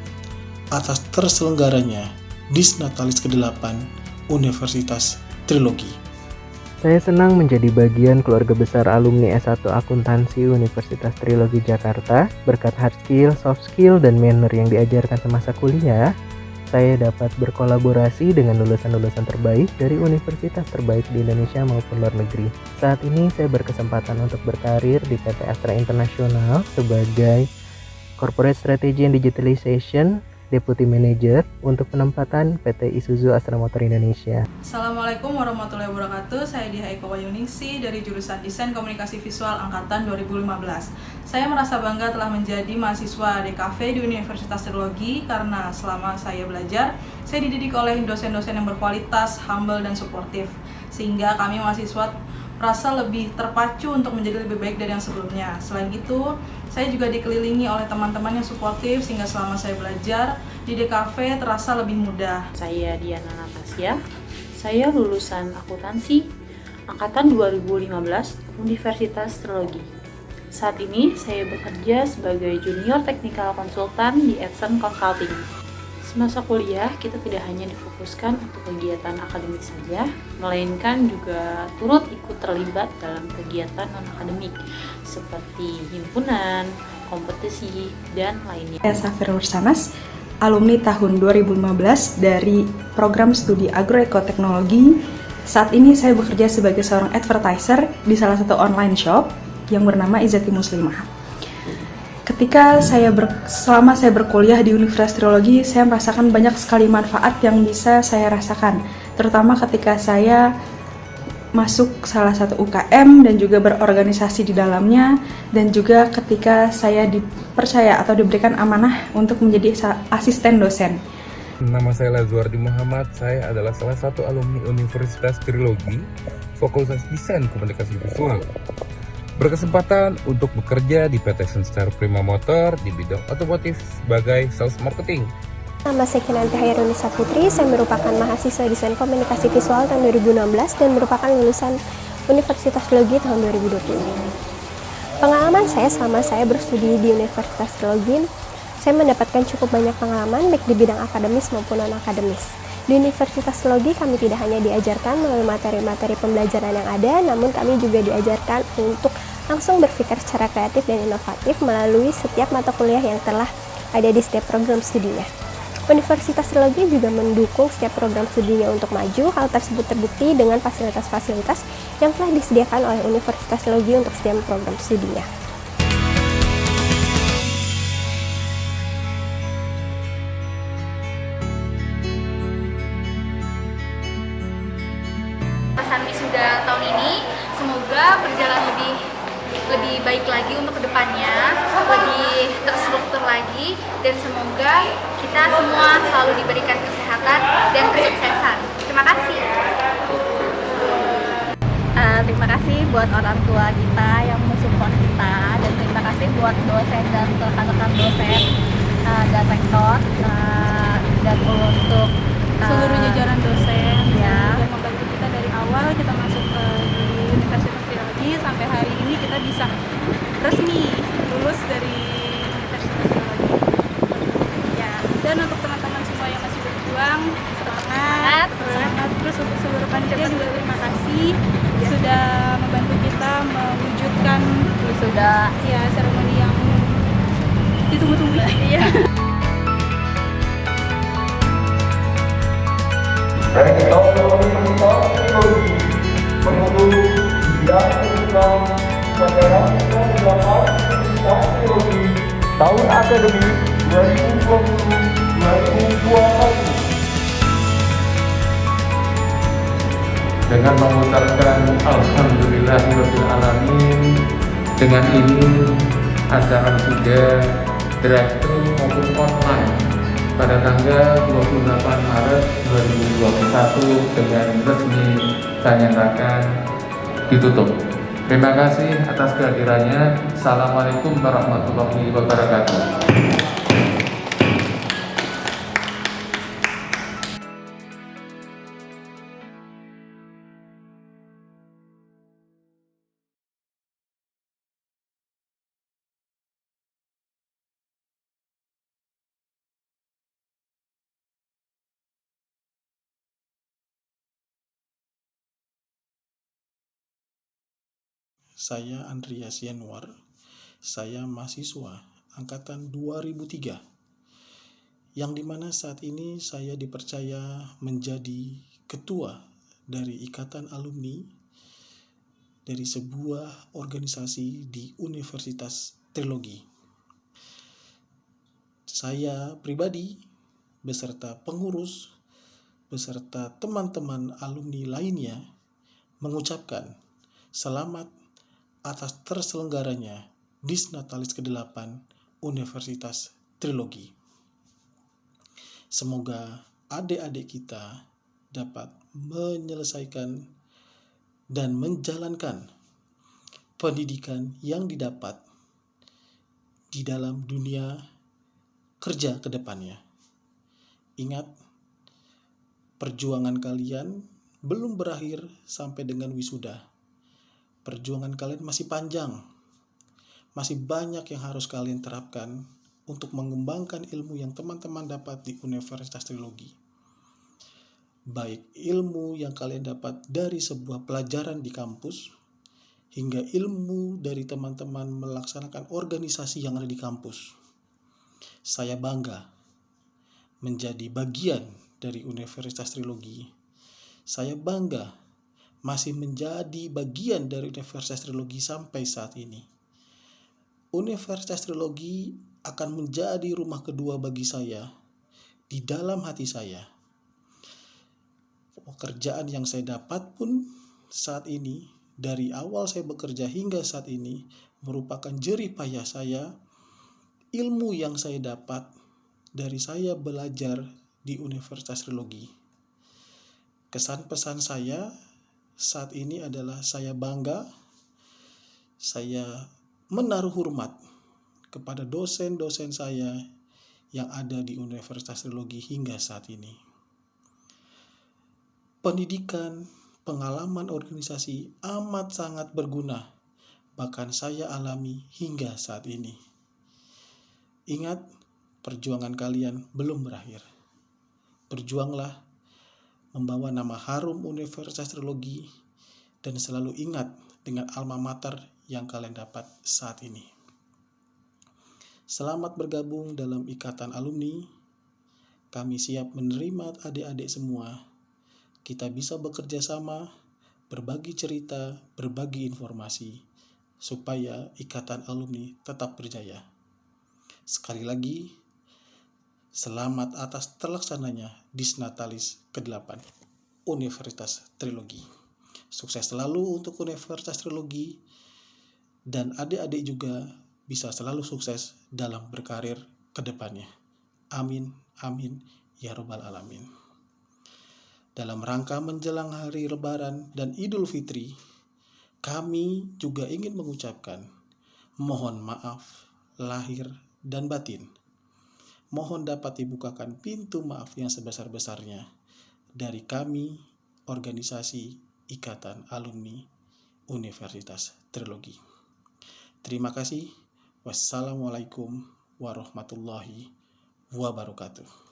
atas terselenggaranya Disnatalis ke-8 Universitas Trilogi. Saya senang menjadi bagian keluarga besar alumni S1 Akuntansi Universitas Trilogi Jakarta. Berkat hard skill, soft skill, dan manner yang diajarkan semasa kuliah, saya dapat berkolaborasi dengan lulusan-lulusan terbaik dari universitas terbaik di Indonesia maupun luar negeri. Saat ini saya berkesempatan untuk berkarir di PT Astra International sebagai Corporate Strategy and Digitalization Deputy Manager untuk penempatan PT Isuzu Astra Motor Indonesia. Assalamualaikum warahmatullahi wabarakatuh. Saya Diha Eko Wayuningsi dari jurusan Desain Komunikasi Visual Angkatan 2015. Saya merasa bangga telah menjadi mahasiswa DKV di Universitas Trilogi karena selama saya belajar, saya dididik oleh dosen-dosen yang berkualitas, humble, dan suportif. Sehingga kami mahasiswa merasa lebih terpacu untuk menjadi lebih baik dari yang sebelumnya. Selain itu, saya juga dikelilingi oleh teman-teman yang suportif sehingga selama saya belajar di DKV terasa lebih mudah. Saya Diana Natasya, saya lulusan akuntansi angkatan 2015 Universitas Trilogi. Saat ini saya bekerja sebagai junior technical consultant di Edson Consulting. Semasa kuliah, kita tidak hanya difokuskan untuk kegiatan akademik saja, melainkan juga turut ikut terlibat dalam kegiatan non-akademik seperti himpunan, kompetisi, dan lainnya. Saya Safira Ursanas, alumni tahun 2015 dari program studi agroekoteknologi. Saat ini saya bekerja sebagai seorang advertiser di salah satu online shop yang bernama Izzati Muslimah. Selama saya berkuliah di Universitas Trilogi, saya merasakan banyak sekali manfaat yang bisa saya rasakan, terutama ketika saya masuk salah satu UKM dan juga berorganisasi di dalamnya, dan juga ketika saya dipercaya atau diberikan amanah untuk menjadi asisten dosen. Nama saya Lazuardi Muhammad, saya adalah salah satu alumni Universitas Trilogi, Fakultas Desain Komunikasi Visual. Berkesempatan untuk bekerja di PT Sunstar Prima Motor di bidang otomotif sebagai sales marketing. Nama saya Kinanti Hairunisa Putri, saya merupakan mahasiswa Desain Komunikasi Visual tahun 2016 dan merupakan lulusan Universitas Trilogi tahun 2020. Pengalaman saya selama saya berstudi di Universitas Trilogi, saya mendapatkan cukup banyak pengalaman baik di bidang akademis maupun non-akademis. Di Universitas Trilogi kami tidak hanya diajarkan melalui materi-materi pembelajaran yang ada, namun kami juga diajarkan untuk langsung berpikir secara kreatif dan inovatif melalui setiap mata kuliah yang telah ada di setiap program studinya. Universitas Trilogi juga mendukung setiap program studinya untuk maju. Hal tersebut terbukti dengan fasilitas-fasilitas yang telah disediakan oleh Universitas Trilogi untuk setiap program studinya. Pesan wisuda tahun ini semoga berjalan lebih baik lagi untuk kedepannya, lebih terstruktur lagi, dan semoga kita semua selalu diberikan kesehatan dan kesuksesan. Terima kasih. Terima kasih buat orang tua kita yang mensupport kita, dan terima kasih buat dosen dan rekan-rekan dosen dan rektor dan untuk seluruh jajaran dosen ya, yang membantu kita dari awal kita masuk di Universitas Trilogi sampai hari ini kita bisa resmi lulus dari Universitas Trilogi. Ya, dan untuk teman-teman semua yang masih berjuang, semangat. Terus untuk seluruh panitia juga terima kasih sudah membantu kita mewujudkan sudah ya seremoni yang ditunggu-tunggu. Iya. Rektor Universitas Trilogi mengutus bidang program Federasi Universitas Trilogi tahun akademik 2020-2021 dengan mengucapkan Alhamdulillahirrahmanirrahim. Dengan ini acara sudah drive-thru maupun online pada tanggal 28 Maret 2021 dengan resmi saya nyatakan ditutup. Terima kasih atas kehadirannya. Assalamualaikum warahmatullahi wabarakatuh. saya Andreas Yanuar, saya mahasiswa angkatan 2003, yang dimana saat ini saya dipercaya menjadi ketua dari Ikatan Alumni dari sebuah organisasi di Universitas Trilogi. Saya pribadi beserta pengurus beserta teman-teman alumni lainnya mengucapkan selamat atas terselenggaranya Disnatalis ke-8 Universitas Trilogi. Semoga adik-adik kita dapat menyelesaikan dan menjalankan pendidikan yang didapat di dalam dunia kerja ke depannya. Ingat, perjuangan kalian belum berakhir sampai dengan wisuda. Perjuangan kalian masih panjang. Masih banyak yang harus kalian terapkan untuk mengembangkan ilmu yang teman-teman dapat di Universitas Trilogi. Baik ilmu yang kalian dapat dari sebuah pelajaran di kampus, hingga ilmu dari teman-teman melaksanakan organisasi yang ada di kampus. Saya bangga menjadi bagian dari Universitas Trilogi. Saya bangga masih menjadi bagian dari Universitas Trilogi sampai saat ini. Universitas Trilogi akan menjadi rumah kedua bagi saya di dalam hati saya. Pekerjaan yang saya dapat pun saat ini, dari awal saya bekerja hingga saat ini, merupakan jerih payah saya. Ilmu yang saya dapat dari saya belajar di Universitas Trilogi. Kesan pesan saya saat ini adalah saya bangga, saya menaruh hormat kepada dosen-dosen saya yang ada di Universitas Trilogi hingga saat ini. Pendidikan, pengalaman organisasi amat sangat berguna, bahkan saya alami hingga saat ini. Ingat, perjuangan kalian belum berakhir. Berjuanglah membawa nama harum Universitas Trilogi dan selalu ingat dengan alma mater yang kalian dapat saat ini. Selamat bergabung dalam Ikatan Alumni. Kami siap menerima adik-adik semua. Kita bisa bekerja sama, berbagi cerita, berbagi informasi, supaya Ikatan Alumni tetap berjaya. Sekali lagi, selamat atas terlaksananya Disnatalis ke-8 Universitas Trilogi. Sukses selalu untuk Universitas Trilogi, dan adik-adik juga bisa selalu sukses dalam berkarir ke depannya. Amin, amin, ya Rabbal Alamin. Dalam rangka menjelang hari Lebaran dan Idul Fitri, kami juga ingin mengucapkan mohon maaf lahir dan batin. Mohon dapat dibukakan pintu maaf yang sebesar-besarnya dari kami, organisasi Ikatan Alumni Universitas Trilogi. Terima kasih. Wassalamualaikum warahmatullahi wabarakatuh.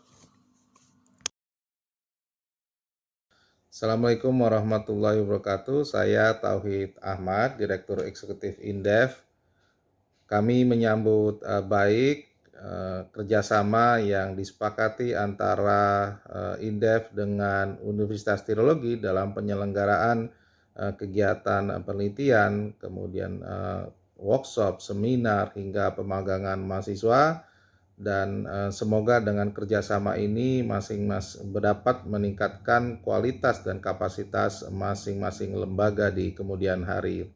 Assalamualaikum warahmatullahi wabarakatuh. Saya Tauhid Ahmad, Direktur Eksekutif Indef. Kami menyambut baik kerjasama yang disepakati antara Indef dengan Universitas Trilogi dalam penyelenggaraan kegiatan penelitian, kemudian workshop, seminar, hingga pemagangan mahasiswa. Dan semoga dengan kerjasama ini masing-masing dapat meningkatkan kualitas dan kapasitas masing-masing lembaga di kemudian hari.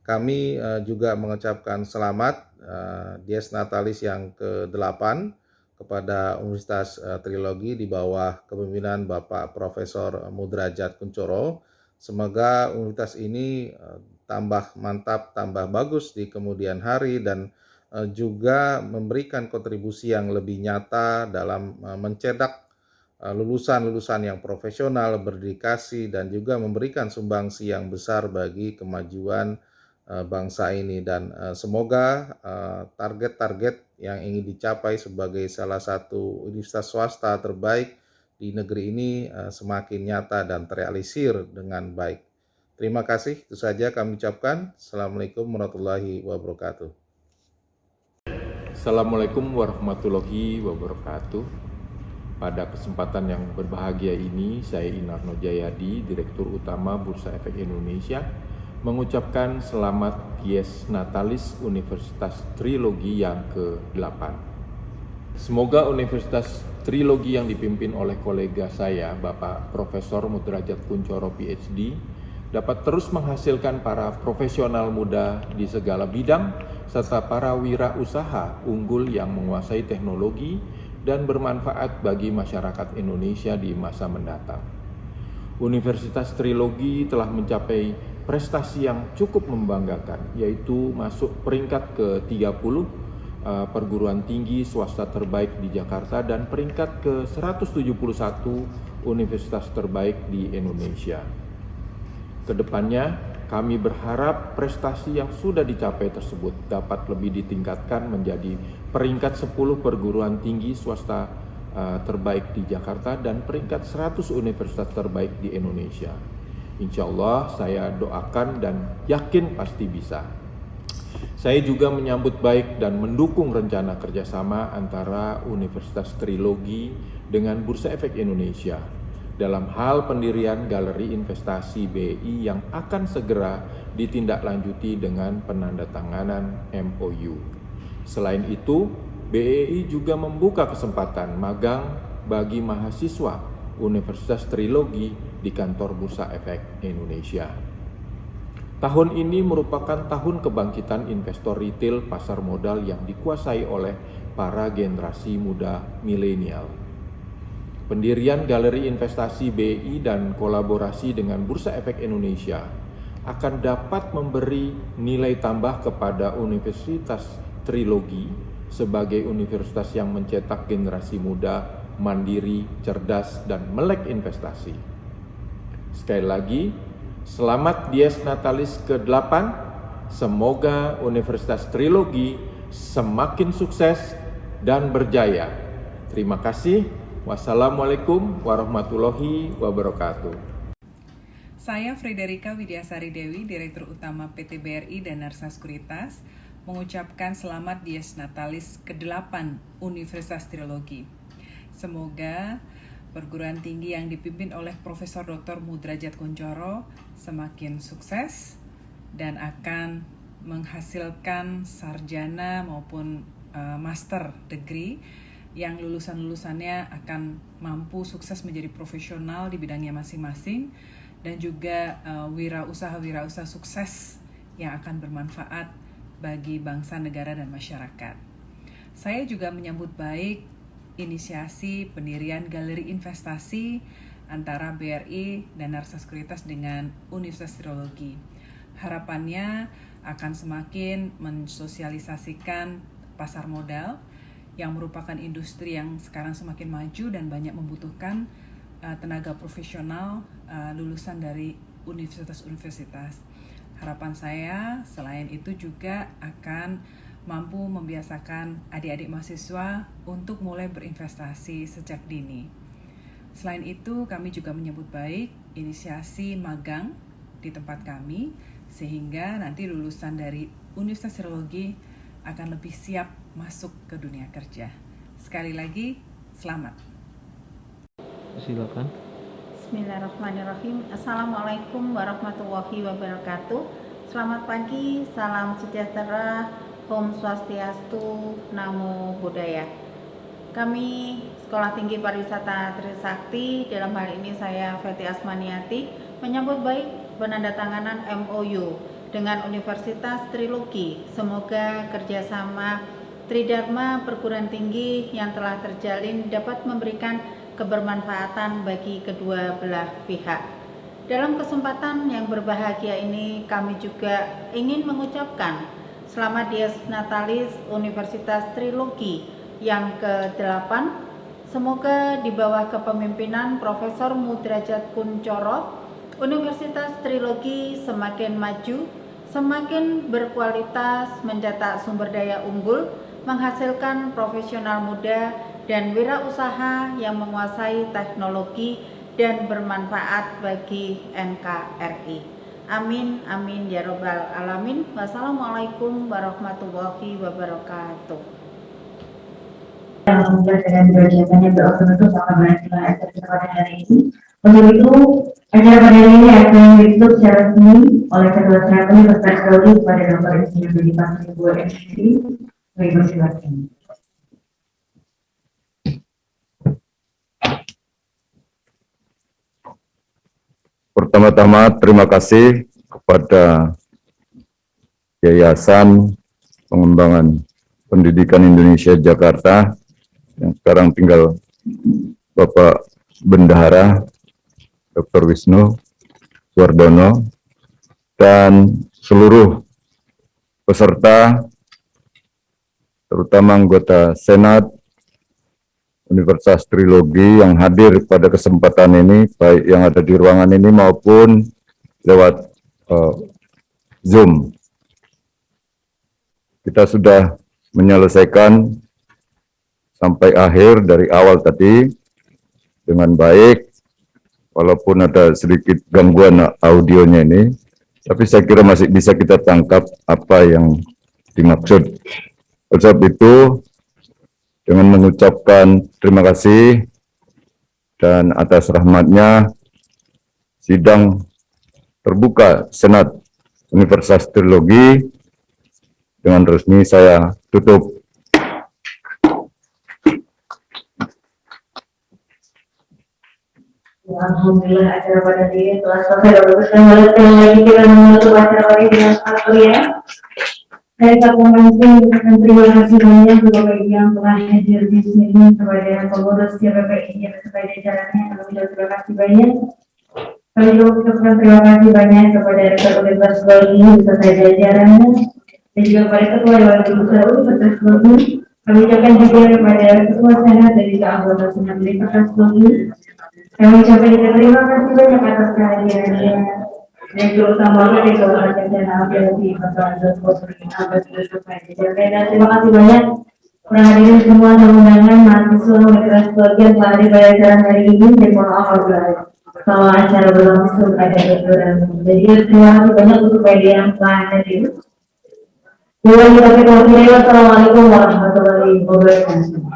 Kami juga mengucapkan selamat Dies Natalis yang ke-8 kepada Universitas Trilogi di bawah kepemimpinan Bapak Profesor Mudrajat Kuncoro. Semoga universitas ini tambah mantap, tambah bagus di kemudian hari, dan juga memberikan kontribusi yang lebih nyata dalam mencetak lulusan-lulusan yang profesional, berdedikasi, dan juga memberikan sumbangsi yang besar bagi kemajuan bangsa ini. Dan semoga target-target yang ingin dicapai sebagai salah satu universitas swasta terbaik di negeri ini semakin nyata dan terrealisir dengan baik. Terima kasih, itu saja kami ucapkan. Assalamualaikum warahmatullahi wabarakatuh. Assalamualaikum warahmatullahi wabarakatuh. Pada kesempatan yang berbahagia ini, saya Inarno Jayadi, Direktur Utama Bursa Efek Indonesia, mengucapkan selamat Dies Natalis Universitas Trilogi yang ke-8. Semoga Universitas Trilogi yang dipimpin oleh kolega saya, Bapak Profesor Mudrajat Kuncoro PhD, dapat terus menghasilkan para profesional muda di segala bidang, serta para wirausaha unggul yang menguasai teknologi dan bermanfaat bagi masyarakat Indonesia di masa mendatang. Universitas Trilogi telah mencapai prestasi yang cukup membanggakan, yaitu masuk peringkat ke-30 perguruan tinggi swasta terbaik di Jakarta dan peringkat ke-171 universitas terbaik di Indonesia. Kedepannya, kami berharap prestasi yang sudah dicapai tersebut dapat lebih ditingkatkan menjadi peringkat 10 perguruan tinggi swasta terbaik di Jakarta dan peringkat 100 universitas terbaik di Indonesia. Insya Allah saya doakan dan yakin pasti bisa. Saya juga menyambut baik dan mendukung rencana kerjasama antara Universitas Trilogi dengan Bursa Efek Indonesia dalam hal pendirian Galeri Investasi BEI yang akan segera ditindaklanjuti dengan penandatanganan MOU. Selain itu, BEI juga membuka kesempatan magang bagi mahasiswa Universitas Trilogi di kantor Bursa Efek Indonesia. Tahun ini merupakan tahun kebangkitan investor retail pasar modal yang dikuasai oleh para generasi muda milenial. Pendirian Galeri Investasi BEI dan kolaborasi dengan Bursa Efek Indonesia akan dapat memberi nilai tambah kepada Universitas Trilogi sebagai universitas yang mencetak generasi muda, mandiri, cerdas, dan melek investasi. Sekali lagi, selamat Dies Natalis ke-8. Semoga Universitas Trilogi semakin sukses dan berjaya. Terima kasih. Wassalamualaikum warahmatullahi wabarakatuh. Saya Frederika Widyasari Dewi, Direktur Utama PT BRI dan Narsa Sekuritas, mengucapkan selamat Dies Natalis ke-8 Universitas Trilogi. Semoga perguruan tinggi yang dipimpin oleh Profesor Dr. Mudrajat Kuncoro semakin sukses dan akan menghasilkan sarjana maupun master degree yang lulusan-lulusannya akan mampu sukses menjadi profesional di bidangnya masing-masing dan juga wirausaha-wirausaha sukses yang akan bermanfaat bagi bangsa, negara, dan masyarakat. Saya juga menyambut baik inisiasi pendirian Galeri Investasi antara BRI dan Narsa Sekuritas dengan Universitas Trilogi. Harapannya akan semakin mensosialisasikan pasar modal yang merupakan industri yang sekarang semakin maju dan banyak membutuhkan tenaga profesional lulusan dari universitas-universitas. Harapan saya selain itu juga akan mampu membiasakan adik-adik mahasiswa untuk mulai berinvestasi sejak dini. Selain itu, kami juga menyambut baik inisiasi magang di tempat kami, sehingga nanti lulusan dari Universitas Trilogi akan lebih siap masuk ke dunia kerja. Sekali lagi, selamat. Silakan. Bismillahirrahmanirrahim. Assalamualaikum warahmatullahi wabarakatuh. Selamat pagi, salam sejahtera, Om Swastiastu, Namo Buddhaya. Kami Sekolah Tinggi Pariwisata Trisakti, dalam hal ini saya Feti Asmaniati, menyambut baik penandatanganan MOU dengan Universitas Trilogi. Semoga kerjasama Tridharma perguruan tinggi yang telah terjalin dapat memberikan kebermanfaatan bagi kedua belah pihak. Dalam kesempatan yang berbahagia ini, kami juga ingin mengucapkan selamat Dies Natalis Universitas Trilogi yang ke-8. Semoga di bawah kepemimpinan Profesor Mudrajat Kuncoro, Universitas Trilogi semakin maju, semakin berkualitas, mencetak sumber daya unggul, menghasilkan profesional muda dan wirausaha yang menguasai teknologi dan bermanfaat bagi NKRI. Amin, amin ya robbal alamin. Wassalamualaikum warahmatullahi wabarakatuh. Alhamdulillah dengan kegiatannya doa penutup akan melanjutkan acara kita pada hari ini. Untuk itu, acara pada hari ini akan ditutup secara resmi oleh Ketua Senat Universitas Teknologi kepada Dr. Insinyur Budi Pasir Buat MSc. Kami persilakan. Pertama-tama terima kasih kepada Yayasan Pengembangan Pendidikan Indonesia Jakarta yang sekarang tinggal Bapak Bendahara Dr. Wisnu Suwardono dan seluruh peserta terutama anggota Senat Universitas Trilogi yang hadir pada kesempatan ini, baik yang ada di ruangan ini maupun lewat Zoom. Kita sudah menyelesaikan sampai akhir dari awal tadi dengan baik, walaupun ada sedikit gangguan audionya ini, tapi saya kira masih bisa kita tangkap apa yang dimaksud. Oleh sebab itu, dengan mengucapkan terima kasih dan atas rahmatnya, sidang terbuka Senat Universitas Trilogi dengan resmi saya tutup. Alhamdulillah acara pada hari ini telah selesai. Sekali lagi kita menutup acara hari ini dengan al-Qur'an. Saya ucapkan terima kasih banyak kepada yang telah hadir di sini, kepada pengurus CPPI yang beserta jajarannya. Kami ucapkan terima kasih banyak. Kami juga ucapkan terima kasih banyak kepada Rektor Universitas Teknologi beserta jajarannya dan juga kepada Ketua Dewan Besar Universitas Teknologi. Kami ucapkan juga kepada Ketua Senat dan juga anggota Senat Universitas Teknologi. Kami ucapkan juga terima kasih banyak atas kehadirannya. Dan terutama dari Kabupaten Danau di Bapak Dr. Abbas dan terima kasih banyak para hadirin semua dan undangan mahasiswa Universitas Teknologi yang telah hadir pada acara hari ini dan mohon maaf apabila selama acara berlangsung ada kekurangan. Jadi terima kasih banyak untuk media yang telah hadir. Wassalamualaikum warahmatullahi wabarakatuh.